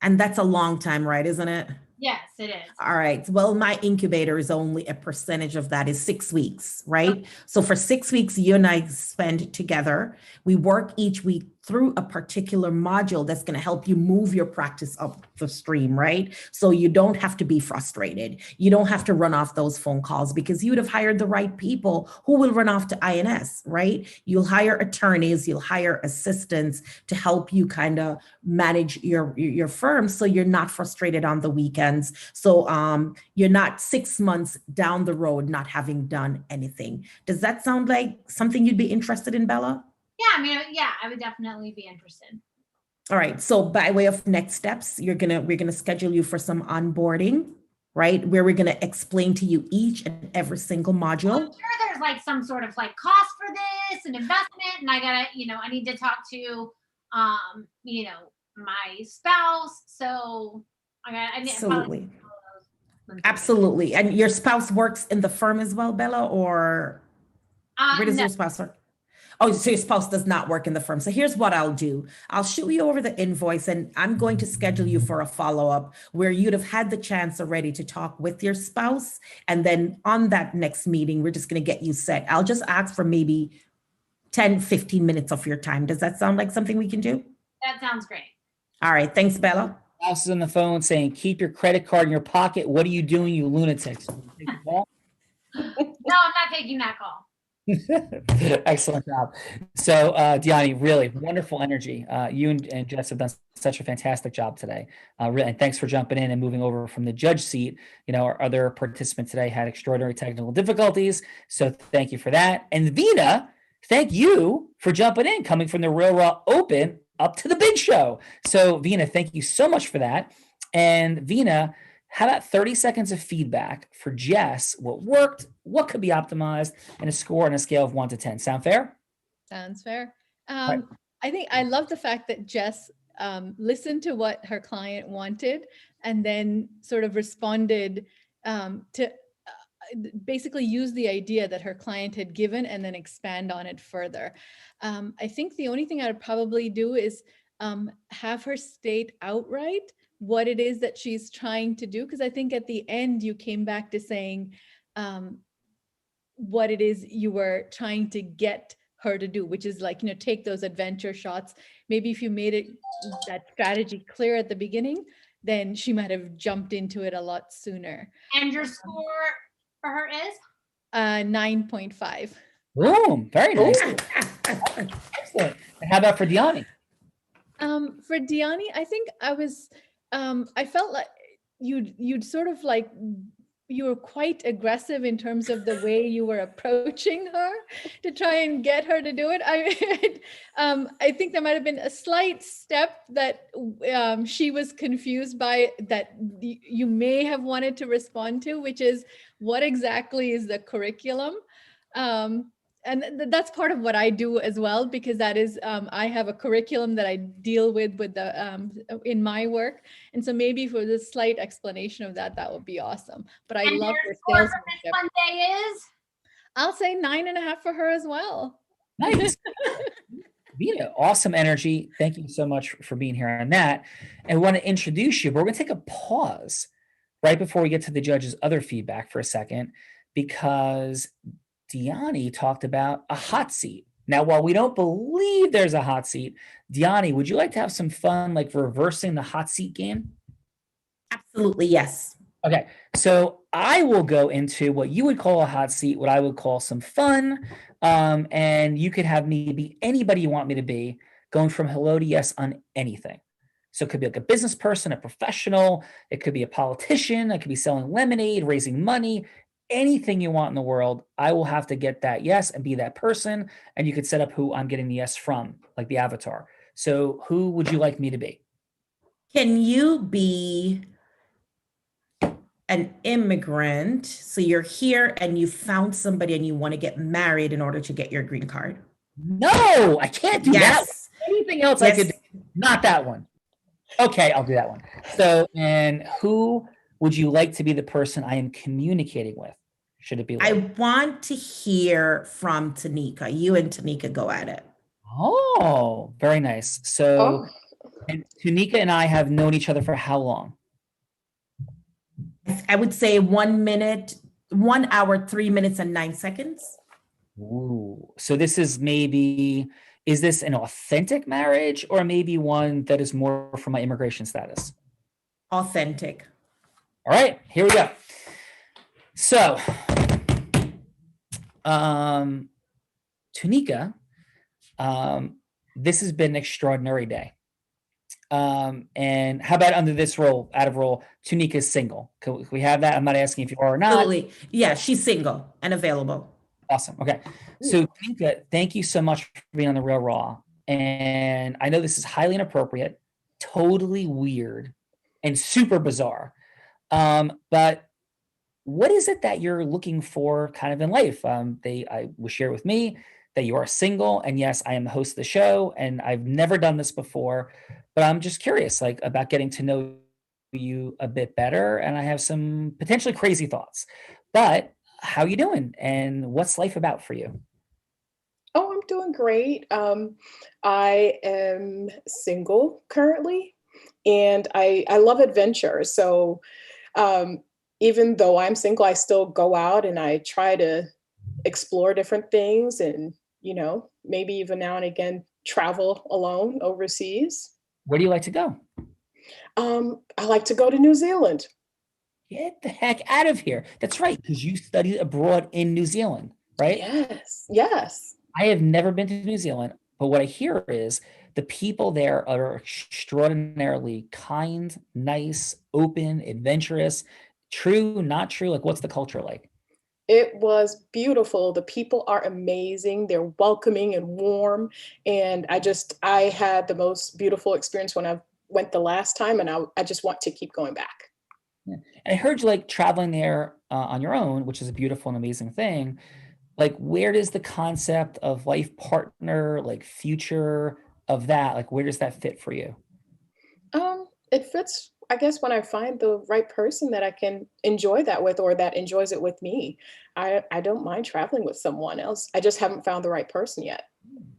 And that's a long time, right? Isn't it? Yes, it is. All right. Well, my incubator is only a percentage of that is 6 weeks, right? Okay. So for 6 weeks, you and I spend together. We work each week through a particular module that's going to help you move your practice up the stream, right? So you don't have to be frustrated. You don't have to run off those phone calls because you would have hired the right people who will run off to INS, right? You'll hire attorneys, you'll hire assistants to help you kind of manage your firm so you're not frustrated on the weekends. So you're not 6 months down the road not having done anything. Does that sound like something you'd be interested in, Bella? Yeah, I mean, yeah, I would definitely be interested. All right. So by way of next steps, we're gonna schedule you for some onboarding, right? Where we're gonna explain to you each and every single module. Well, I'm sure there's like some sort of like cost for this and investment, and I gotta, I need to talk to, my spouse. So I need Absolutely. Absolutely. And your spouse works in the firm as well, Bella, or where does no. your spouse work? Oh, so your spouse does not work in the firm. So here's what I'll do. I'll shoot you over the invoice and I'm going to schedule you for a follow-up where you'd have had the chance already to talk with your spouse. And then on that next meeting, we're just going to get you set. I'll just ask for maybe 10, 15 minutes of your time. Does that sound like something we can do? That sounds great. All right. Thanks, Bella. Spouse is on the phone saying, keep your credit card in your pocket. What are you doing, you lunatics? No, I'm not taking that call. Excellent job. So, Diani, really wonderful energy. You and Jess have done such a fantastic job today. Really, and thanks for jumping in and moving over from the judge seat. Our other participant today had extraordinary technical difficulties. So thank you for that. And Vina, thank you for jumping in, coming from the Real Raw Open up to the big show. So Vina, thank you so much for that. And Vina, how about 30 seconds of feedback for Jess? What worked? What could be optimized? And a score on a scale of 1 to 10. Sound fair? Sounds fair. Right. I think I love the fact that Jess listened to what her client wanted and then sort of responded to basically use the idea that her client had given and then expand on it further. I think the only thing I would probably do is have her state outright what it is that she's trying to do. Because I think at the end you came back to saying what it is you were trying to get her to do, which is like, take those adventure shots. Maybe if you made that strategy clear at the beginning, then she might have jumped into it a lot sooner. And your score for her is? 9.5. Boom, very nice. Excellent. And how about for Diani? For Diani, I think I felt like you'd sort of like, you were quite aggressive in terms of the way you were approaching her to try and get her to do it. I think there might have been a slight step that she was confused by that you may have wanted to respond to, which is what exactly is the curriculum? And that's part of what I do as well, because that is, I have a curriculum that I deal with the in my work. And so maybe for this slight explanation of that would be awesome. But I love her score for Miss Monday is? I'll say 9.5 for her as well. Nice. Vina, awesome energy. Thank you so much for being here on that. And we want to introduce you, but we're going to take a pause right before we get to the judge's other feedback for a second, because Diani talked about a hot seat. Now, while we don't believe there's a hot seat, Diani, would you like to have some fun, like reversing the hot seat game? Absolutely, yes. Okay, so I will go into what you would call a hot seat, what I would call some fun, and you could have me be anybody you want me to be, going from hello to yes on anything. So it could be like a business person, a professional, it could be a politician, it could be selling lemonade, raising money, anything you want in the world. I will have to get that yes and be that person, and you could set up who I'm getting the yes from, like the avatar. So who would you like me to be? Can you be an immigrant. So you're here and you found somebody and you want to get married in order to get your green card. No, I can't do that. Yes. Anything else I could do, not that one. Okay, I'll do that one. So, and who would you like to be the person I am communicating with? Should it be I like? want to hear from Tanika. You and Tanika go at it. Oh, very nice. So, and Tunika and I have known each other for how long? I would say 1 minute, 1 hour, 3 minutes, and 9 seconds. Ooh, so this is maybe, is this an authentic marriage or maybe one that is more for my immigration status? Authentic. All right, here we go. So, Tunika, this has been an extraordinary day. And how about under this role, out of role, Tunika is single. Can we have that? I'm not asking if you are or not. Absolutely. Yeah, she's single and available. Awesome. Okay. So Tunika, thank you so much for being on The Real Raw. And I know this is highly inappropriate, totally weird, and super bizarre. But what is it that you're looking for kind of in life? I was shared with me that you are single, and yes, I am the host of the show, and I've never done this before, but I'm just curious, like, about getting to know you a bit better, and I have some potentially crazy thoughts. But how you doing, and what's life about for you? Oh, I'm doing great. I am single currently, and I love adventure. So even though I'm single, I still go out and I try to explore different things and, maybe even now and again travel alone overseas. Where do you like to go? I like to go to New Zealand. Get the heck out of here. That's right, because you studied abroad in New Zealand, right? Yes, yes. I have never been to New Zealand, but what I hear is the people there are extraordinarily kind, nice, open, adventurous. True, not true? Like, what's the culture like? It was beautiful. The people are amazing. They're welcoming and warm. And I had the most beautiful experience when I went the last time, and I just want to keep going back. Yeah. And I heard you like traveling there on your own, which is a beautiful and amazing thing. Like, where does the concept of life partner, like future of that, like, where does that fit for you? It fits, I guess, when I find the right person that I can enjoy that with or that enjoys it with me. I don't mind traveling with someone else. I just haven't found the right person yet.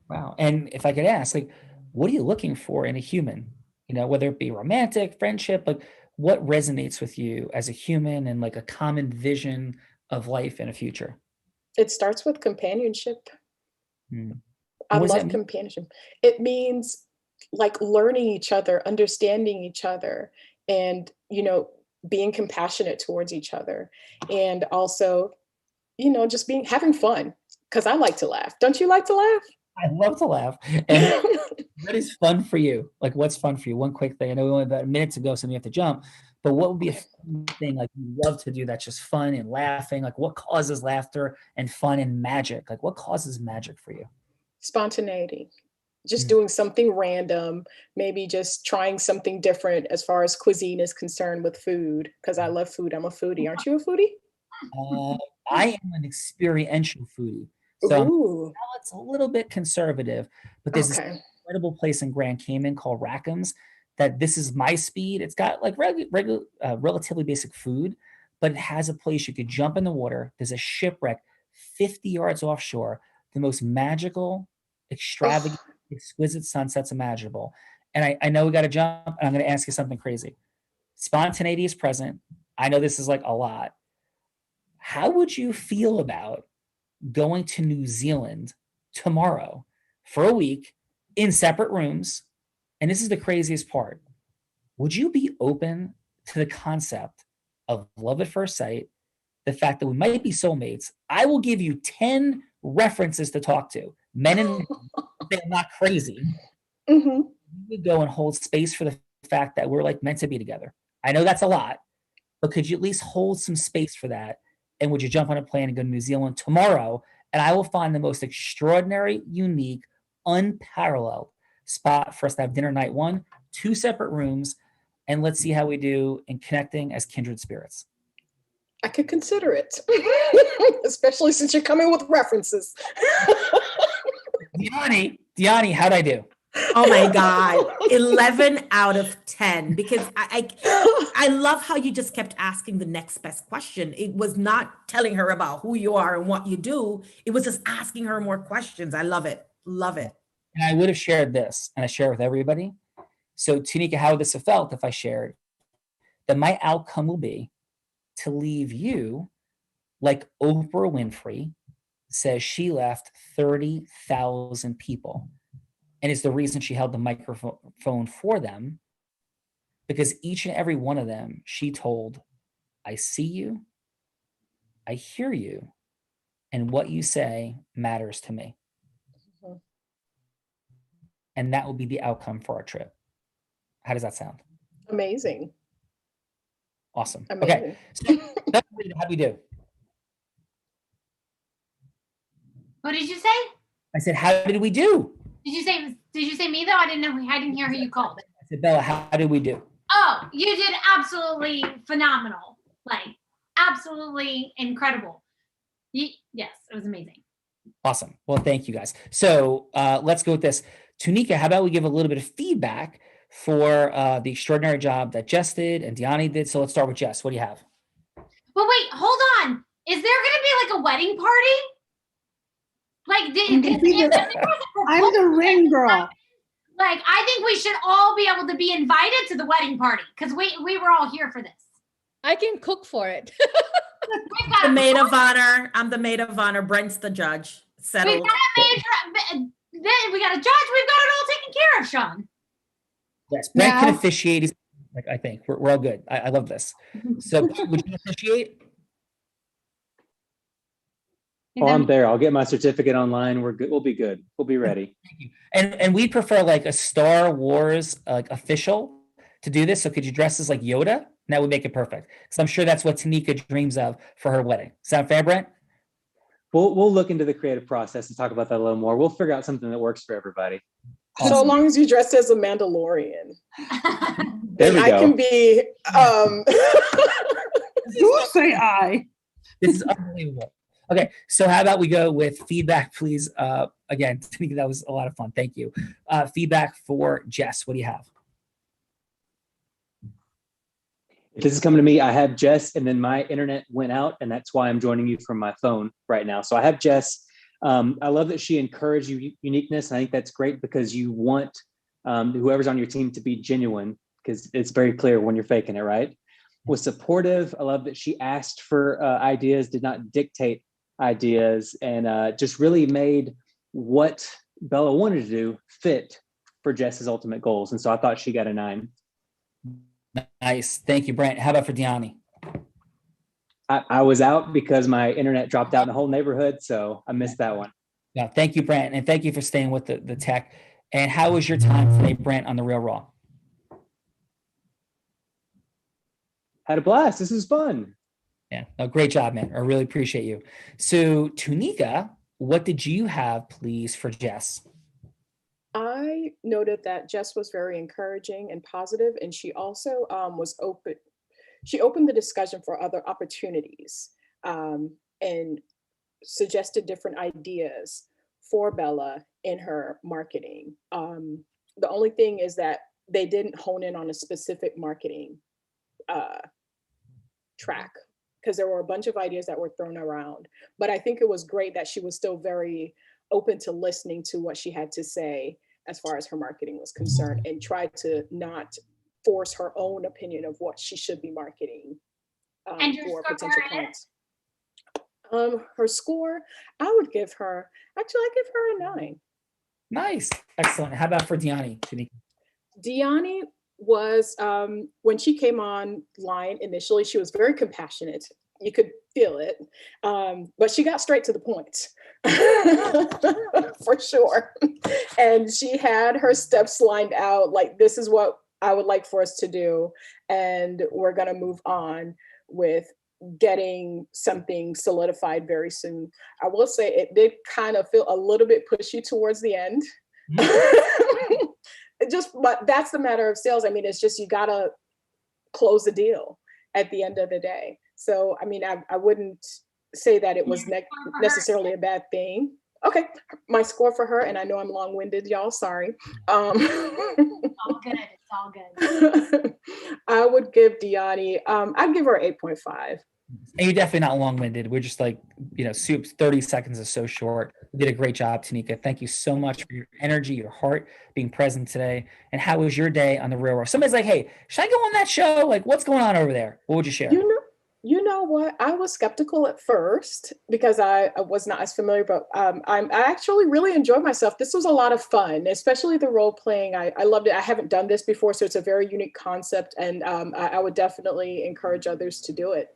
Wow. And if I could ask, like, what are you looking for in a human? Whether it be romantic, friendship, like, what resonates with you as a human and like a common vision of life in a future? It starts with companionship. I What does that love mean? companionship. It means like learning each other, understanding each other, and, being compassionate towards each other. And also, just having fun. Because I like to laugh. Don't you like to laugh? I love to laugh. And what is fun for you? Like, what's fun for you? One quick thing. I know we only have about a minute to go, so we have to jump. But what would be a fun thing like you love to do that's just fun and laughing? Like, what causes laughter and fun and magic? Like, what causes magic for you? Spontaneity. Just doing something random, maybe just trying something different as far as cuisine is concerned with food, because I love food. I'm a foodie. Aren't you a foodie? I am an experiential foodie. So Ooh. it's a little bit conservative, but there's this Okay. incredible place in Grand Cayman called Rackham's that this is my speed. It's got like relatively basic food, but it has a place you could jump in the water. There's a shipwreck 50 yards offshore, the most magical, extravagant, exquisite sunsets imaginable. And I know we got to jump, and I'm going to ask you something crazy. Spontaneity is present. I know this is like a lot. How would you feel about going to New Zealand tomorrow for a week in separate rooms? And this is the craziest part. Would you be open to the concept of love at first sight, the fact that we might be soulmates? I will give you 10 references to talk to, men and women. They're not crazy. You would go and hold space for the fact that we're like meant to be together. I know that's a lot, but could you at least hold some space for that? And would you jump on a plane and go to New Zealand tomorrow? And I will find the most extraordinary, unique, unparalleled spot for us to have dinner night one, 2 separate rooms, and let's see how we do in connecting as kindred spirits. I could consider it, especially since you're coming with references. Diani, how'd I do? Oh my God, 11 out of 10. Because I love how you just kept asking the next best question. It was not telling her about who you are and what you do. It was just asking her more questions. I love it. Love it. And I would have shared this, and I share with everybody. So, Tanika, how would this have felt if I shared that my outcome will be to leave you like Oprah Winfrey says she left 30,000 people. And it's the reason she held the microphone for them, because each and every one of them, she told, I see you, I hear you, and what you say matters to me. Mhm. And that will be the outcome for our trip. How does that sound? Amazing. Awesome. Amazing. Okay. So, how'd we do? What did you say? I said, how did we do? Did you say me though? I didn't know. I didn't hear who you called. I said, Bella, how did we do? Oh, you did absolutely phenomenal. Like absolutely incredible. Yes, it was amazing. Awesome. Well, thank you guys. So let's go with this. Tanika, how about we give a little bit of feedback for the extraordinary job that Jess did and Diani did. So let's start with Jess. What do you have? But wait, hold on. Is there going to be like a wedding party? Like, I'm the ring girl. Like, I think we should all be able to be invited to the wedding party because we were all here for this. I can cook for it. The maid of honor. I'm the maid of honor. Brent's the judge. Settled. We got a judge. We've got it all taken care of, Sean. Yes, Brent can officiate. He's, like, I think we're all good. I love this. So would you officiate? Oh, I'm there. I'll get my certificate online. We're good. We'll be good. We'll be ready. Thank you. And we prefer like a Star Wars like official to do this. So could you dress as like Yoda? And that would make it perfect. Because I'm sure that's what Tanika dreams of for her wedding. Sound fair, Brent? We'll look into the creative process and talk about that a little more. We'll figure out something that works for everybody. So long as you dress as a Mandalorian. There we I go. can be You say I. This is unbelievable. Okay, so how about we go with feedback, please? Again, Tanika, that was a lot of fun. Thank you. Feedback for Jess. What do you have? If this is coming to me, I have Jess, and then my internet went out, and that's why I'm joining you from my phone right now. So I have Jess. I love that she encouraged uniqueness. And I think that's great because you want whoever's on your team to be genuine, because it's very clear when you're faking it, right? Was supportive. I love that she asked for ideas, did not dictate ideas, and just really made what Bella wanted to do fit for Jess's ultimate goals. And so I thought she got a 9. Nice. Thank you, Brent. How about for Diani? I was out because my internet dropped out in the whole neighborhood, so I missed that one. Yeah, thank you, Brent, and thank you for staying with the tech. And how was your time today, Brent, on the Real Raw? Had a blast. This is fun. Yeah, no, great job, man. I really appreciate you. So, Tanika, what did you have, please, for Jess? I noted that Jess was very encouraging and positive, and she also was open. She opened the discussion for other opportunities and suggested different ideas for Bella in her marketing. The only thing is that they didn't hone in on a specific marketing track because there were a bunch of ideas that were thrown around. But I think it was great that she was still very open to listening to what she had to say as far as her marketing was concerned, and tried to not force her own opinion of what she should be marketing for potential clients. Her score, I would give her, actually, I give her a 9. Nice. Excellent. How about for Diani? Diani was, when she came online initially, she was very compassionate. You could feel it, but she got straight to the point. For sure. And she had her steps lined out, like, this is what I would like for us to do, and we're going to move on with getting something solidified very soon. I will say it did kind of feel a little bit pushy towards the end. But that's the matter of sales. I mean, it's just, you got to close the deal at the end of the day. So, I mean, I wouldn't say that it was necessarily a bad thing. Okay, my score for her, and I know I'm long-winded, y'all, sorry. It's all good, it's all good. I would give Deani, I'd give her 8.5. And you're definitely not long-winded. We're just like, 30 seconds is so short. You did a great job, Tanika. Thank you so much for your energy, your heart, being present today. And how was your day on the railroad? Somebody's like, hey, should I go on that show? Like, what's going on over there? What would you share? You know what? I was skeptical at first because I was not as familiar, but I actually really enjoyed myself. This was a lot of fun, especially the role playing. I loved it. I haven't done this before, so it's a very unique concept, and I would definitely encourage others to do it.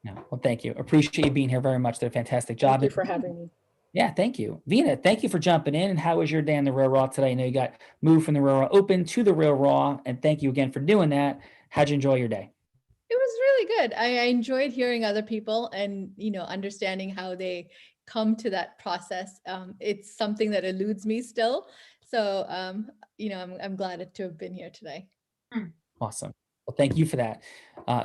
No, well, thank you. Appreciate you being here very much. Did a fantastic job. Thank you for having me. Yeah, thank you. Vina, thank you for jumping in. And how was your day on the Real Raw today? I know you got moved from the Real Raw Open to the Real Raw, and thank you again for doing that. How'd you enjoy your day? It was really good. I enjoyed hearing other people and, understanding how they come to that process. It's something that eludes me still. So, I'm glad to have been here today. Awesome. Well, thank you for that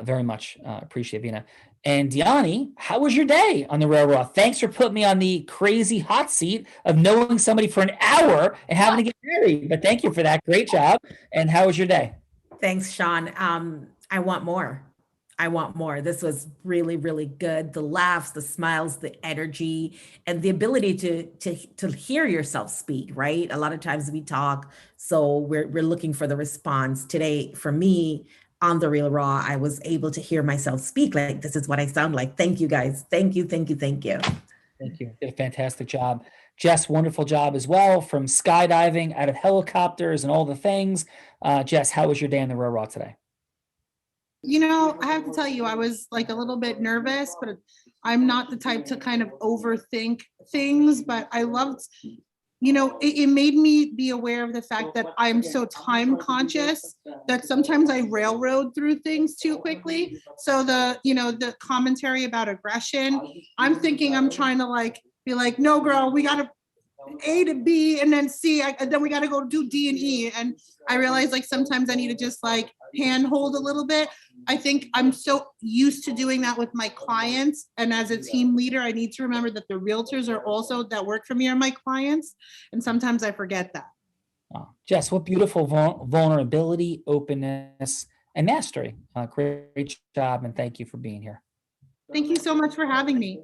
very much. Appreciate it, Vina. And Deani, how was your day on the Real Raw? Thanks for putting me on the crazy hot seat of knowing somebody for an hour and having to get married. But thank you for that. Great job. And how was your day? Thanks, Sean. I want more. This was really, really good. The laughs, the smiles, the energy, and the ability to hear yourself speak, right? A lot of times we talk, so we're looking for the response. Today, for me, on the Real Raw, I was able to hear myself speak. Like, this is what I sound like. Thank you, guys. Thank you. Thank you. Did a fantastic job. Jess, wonderful job as well, from skydiving, out of helicopters and all the things. Jess, how was your day on the Real Raw today? I have to tell you, I was like a little bit nervous, but I'm not the type to kind of overthink things, but I loved, it made me be aware of the fact that I'm so time conscious that sometimes I railroad through things too quickly. So the commentary about aggression, I'm thinking I'm trying to be like, no, girl, we got to A to B and then C, and then we got to go do D and E. And I realized sometimes I need to just handhold a little bit. I think I'm so used to doing that with my clients. And as a team leader, I need to remember that the realtors are also that work for me are my clients. And sometimes I forget that. Wow. Jess, what beautiful vulnerability, openness, and mastery. Great job. And thank you for being here. Thank you so much for having me.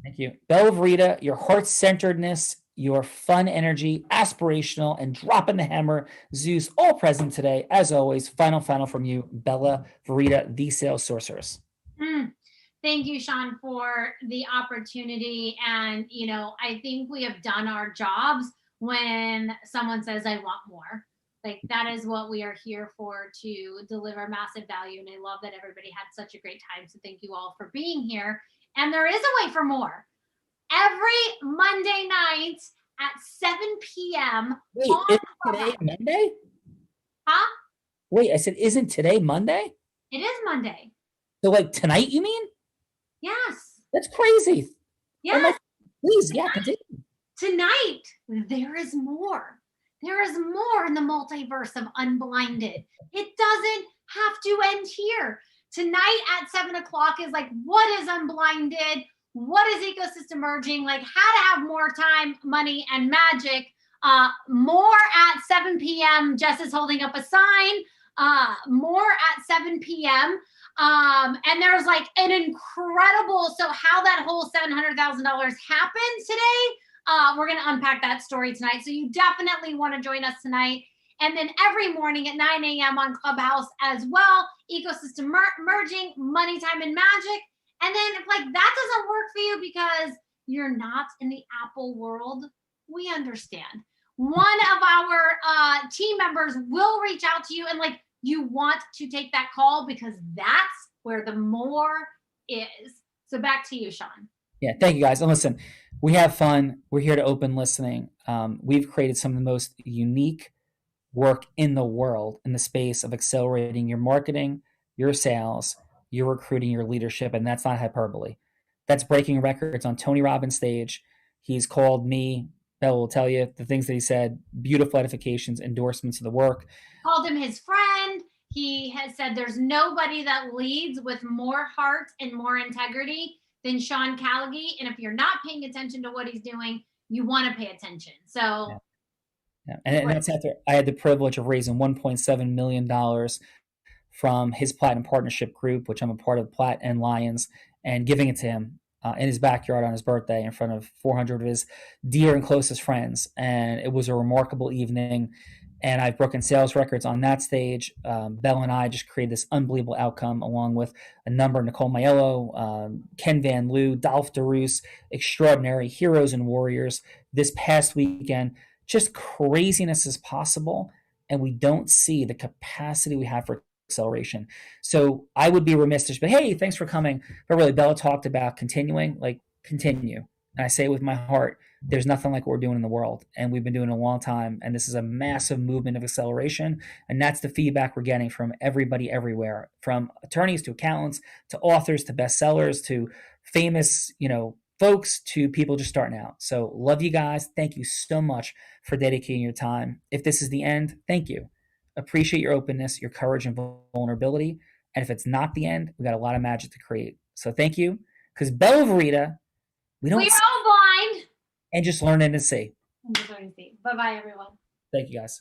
Thank you. Bella Verita, your heart-centeredness, your fun energy, aspirational, and dropping the hammer, Zeus, all present today. As always, final from you, Bella Verita, the sales sorceress. Thank you, Sean, for the opportunity. And, I think we have done our jobs when someone says, I want more. That is what we are here for, to deliver massive value. And I love that everybody had such a great time. So thank you all for being here. And there is a way for more. Every Monday night at 7 p.m. Wait, isn't today Monday? Huh? Wait, I said, isn't today Monday? It is Monday. So tonight, you mean? Yes. That's crazy. Yes. Please, yeah, continue. Tonight, there is more. There is more in the multiverse of Unblinded. It doesn't have to end here. Tonight at 7 o'clock is what is Unblinded? What is ecosystem merging? How to have more time, money, and magic. More at 7 p.m. Jess is holding up a sign. More at 7 p.m. And there's an incredible, so how that whole $700,000 happened today, we're going to unpack that story tonight. So you definitely want to join us tonight. And then every morning at 9 a.m. on Clubhouse as well, ecosystem merging, money, time, and magic. And then if that doesn't work for you because you're not in the Apple world, we understand. One of our team members will reach out to you and you want to take that call because that's where the more is. So back to you, Sean. Yeah, thank you guys. And listen, we have fun. We're here to open listening. We've created some of the most unique work in the world in the space of accelerating your marketing, your sales, your recruiting, your leadership, and that's not hyperbole. That's breaking records on Tony Robbins' stage. He's called me, Bella will tell you the things that he said, beautiful edifications, endorsements of the work. Called him his friend. he has said there's nobody that leads with more heart and more integrity than Sean Callagy. And if you're not paying attention to what he's doing, you want to pay attention. So, yeah. And that's after I had the privilege of raising $1.7 million from his Platinum Partnership Group, which I'm a part of, Platt and Lions, and giving it to him in his backyard on his birthday in front of 400 of his dear and closest friends. And it was a remarkable evening. And I've broken sales records on that stage. Belle and I just created this unbelievable outcome, along with a number of Nicole Maiello, Ken Van Loo, Dolph DeRoos, extraordinary heroes and warriors. This past weekend, just craziness is possible, and we don't see the capacity we have for acceleration. So I would be remiss to say, hey, thanks for coming. But really, Bella talked about continuing, like continue. And I say it with my heart, there's nothing like what we're doing in the world. And we've been doing it a long time. And this is a massive movement of acceleration. And that's the feedback we're getting from everybody everywhere, from attorneys to accountants, to authors, to bestsellers, to famous, folks, to people just starting out. So love you guys. Thank you so much for dedicating your time. If this is the end, thank you. Appreciate your openness, your courage, and vulnerability. And if it's not the end, we got a lot of magic to create. So thank you. Because Bella Verita, we're all blind. And just learn and see. Bye bye, everyone. Thank you, guys.